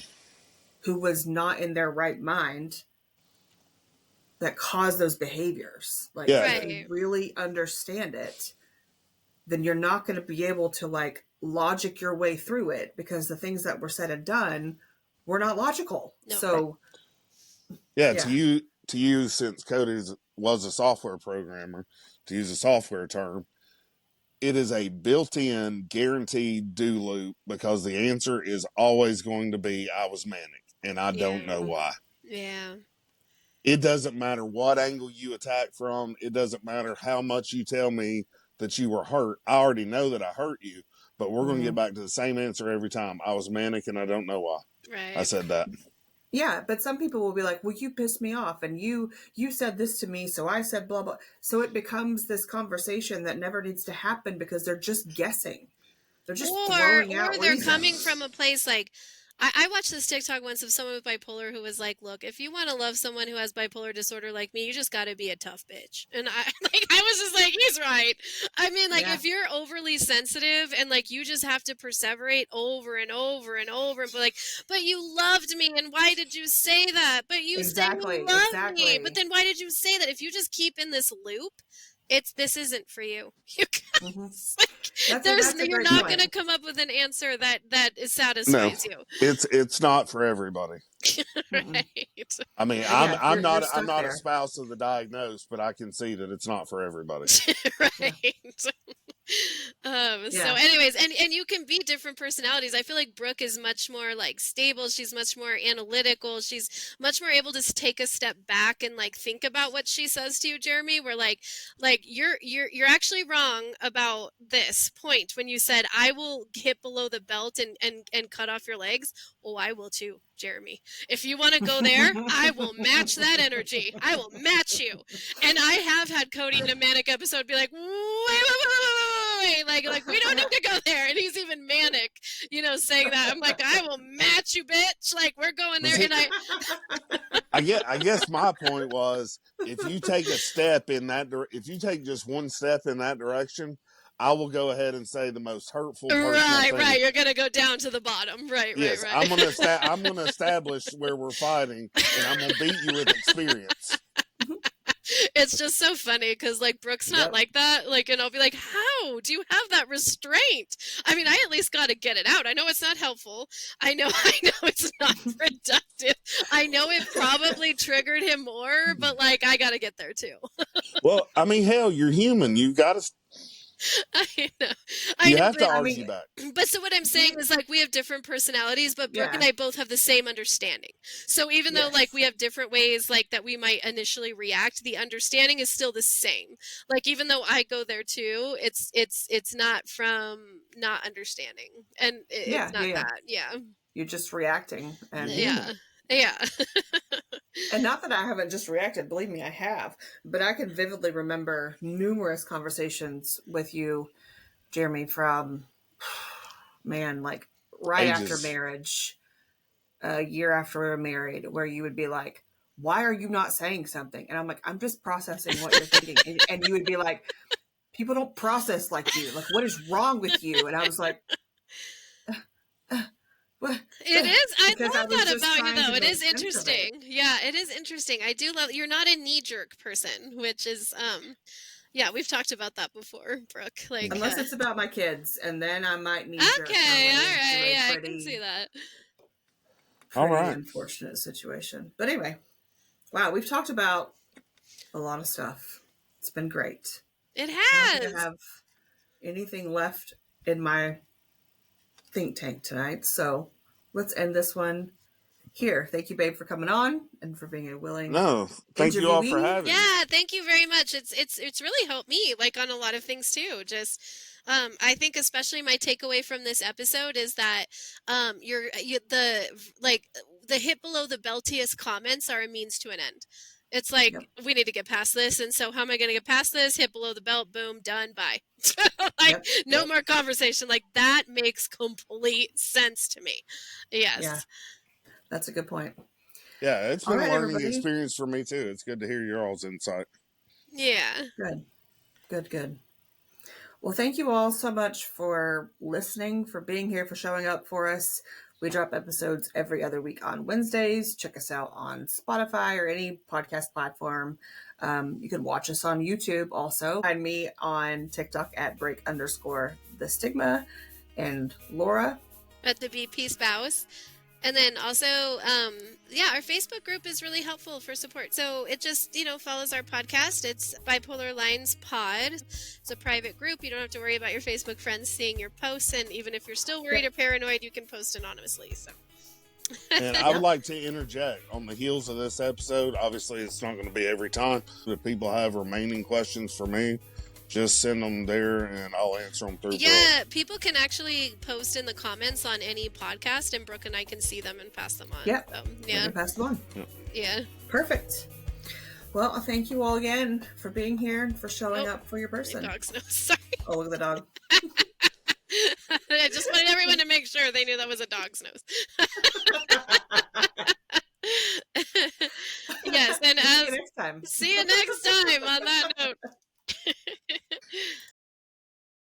who was not in their right mind that caused those behaviors. Like, if you really understand it, then you're not going to be able to like logic your way through it, because the things that were said and done were not logical. No. So to use, since Cody was a software programmer, to use a software term, it is a built-in guaranteed do loop, because the answer is always going to be, I was manic and I don't know why. Yeah. It doesn't matter what angle you attack from. It doesn't matter how much you tell me that you were hurt. I already know that I hurt you, but we're going to get back to the same answer every time. I was manic and I don't know why. Right. I said that. Yeah, but some people will be like, well, you pissed me off and you said this to me, so I said blah, blah. So it becomes this conversation that never needs to happen, because they're just guessing. They're just throwing out reasons. Or they're coming from a place like, I watched this TikTok once of someone with bipolar who was like, look, if you want to love someone who has bipolar disorder like me, you just got to be a tough bitch. And I was just like, he's right. I mean, like, if you're overly sensitive and like you just have to perseverate over and over and over and be like, but you loved me, and why did you say that? But you said you loved me. But then why did you say that? If you just keep in this loop, this isn't for you. You guys, you're not going to come up with an answer that satisfies you. It's not for everybody. Right. I mean, I'm not a spouse of the diagnosed, but I can see that it's not for everybody. Right. So anyways, and you can be different personalities. I feel like Brooke is much more like stable. She's much more analytical. She's much more able to take a step back and like think about what she says to you, Jeremy. Where like you're actually wrong about this point when you said, I will hit below the belt and cut off your legs. Oh, I will too, Jeremy. If you want to go there, I will match that energy. I will match you. And I have had Cody in a manic episode be like, wait, like we don't need to go there. And he's even manic, saying that. I'm like, I will match you, bitch. Like, we're going there. And I guess my point was, if you take a step in that, if you take just one step in that direction, I will go ahead and say the most hurtful personal thing. Right. You're gonna go down to the bottom. Right. Yes, right. I'm gonna establish where we're fighting, and I'm gonna beat you with experience. It's just so funny because like Brooke's not Yep. like that. Like, and I'll be like, how do you have that restraint? I mean, I at least got to get it out. I know it's not helpful. I know it's not productive. I know it probably triggered him more, but like I got to get there too. Well, I mean, hell, you're human. You got to, I know. I you know, have to but, argue back. but so what I'm saying is like we have different personalities, but Brooke and Yeah. I both have the same understanding. So even though like Yes. we have different ways like that we might initially react, the understanding is still the same. Like even though I go there too, it's not from not understanding, and it's not Yeah. that. Yeah. You're just reacting, and Yeah. Yeah. and not that I haven't just reacted. Believe me, I have. But I can vividly remember numerous conversations with you, Jeremy, from man, like right after Ages. marriage, a year after we were married, where you would be like, "Why are you not saying something?" And I'm like, "I'm just processing what you're thinking." And you would be like, "People don't process like you. Like, what is wrong with you?" And I was like, what? It is. I Because I love was that just about you, trying to though. It make is sense of it. interesting. Yeah, it is interesting. I do love. You're not a knee-jerk person, which is, yeah, we've talked about that before, Brooke. Like, Unless it's about my kids, and then I might knee jerk my okay, way all into right, a yeah, I can see pretty, that. All pretty right. unfortunate situation. But anyway, wow, we've talked about a lot of stuff. It's been great. It I don't think I has. have anything left in my think tank tonight, so let's end this one here. Thank you, babe, for coming on and for being a willing No, thank you all for interviewee. having me. Yeah, thank you very much. It's really helped me like on a lot of things too. Just I think especially my takeaway from this episode is that the hit below the beltiest comments are a means to an end. It's like Yep. we need to get past this, and so how am I going to get past this? Hit below the belt, boom, done, bye. Like Yep. no Yep. more conversation. Like that makes complete sense to me. Yes. Yeah, that's a good point. Yeah, it's All been a right, learning everybody. experience for me too. It's good to hear your all's insight. Yeah. Good. Well, thank you all so much for listening, for being here, for showing up for us. We drop episodes every other week on Wednesdays. Check us out on Spotify or any podcast platform. You can watch us on YouTube also. Find me on TikTok at break_the stigma, and Laura At the BP spouse. And then also, yeah, our Facebook group is really helpful for support. So it just, follows our podcast. It's BipolarLines Pod. It's a private group. You don't have to worry about your Facebook friends seeing your posts. And even if you're still worried or paranoid, you can post anonymously. So. And I would like to interject on the heels of this episode. Obviously, it's not going to be every time. If people have remaining questions for me, just send them there and I'll answer them through. Yeah, people can actually post in the comments on any podcast, and Brooke and I can see them and pass them on. Yep. So, we yeah. can pass them on. Yeah. Perfect. Well, thank you all again for being here and for showing up for your person. Dog's nose. Sorry. Oh, look at the dog. I just wanted everyone to make sure they knew that was a dog's nose. Yes, and See you next time. see you next time.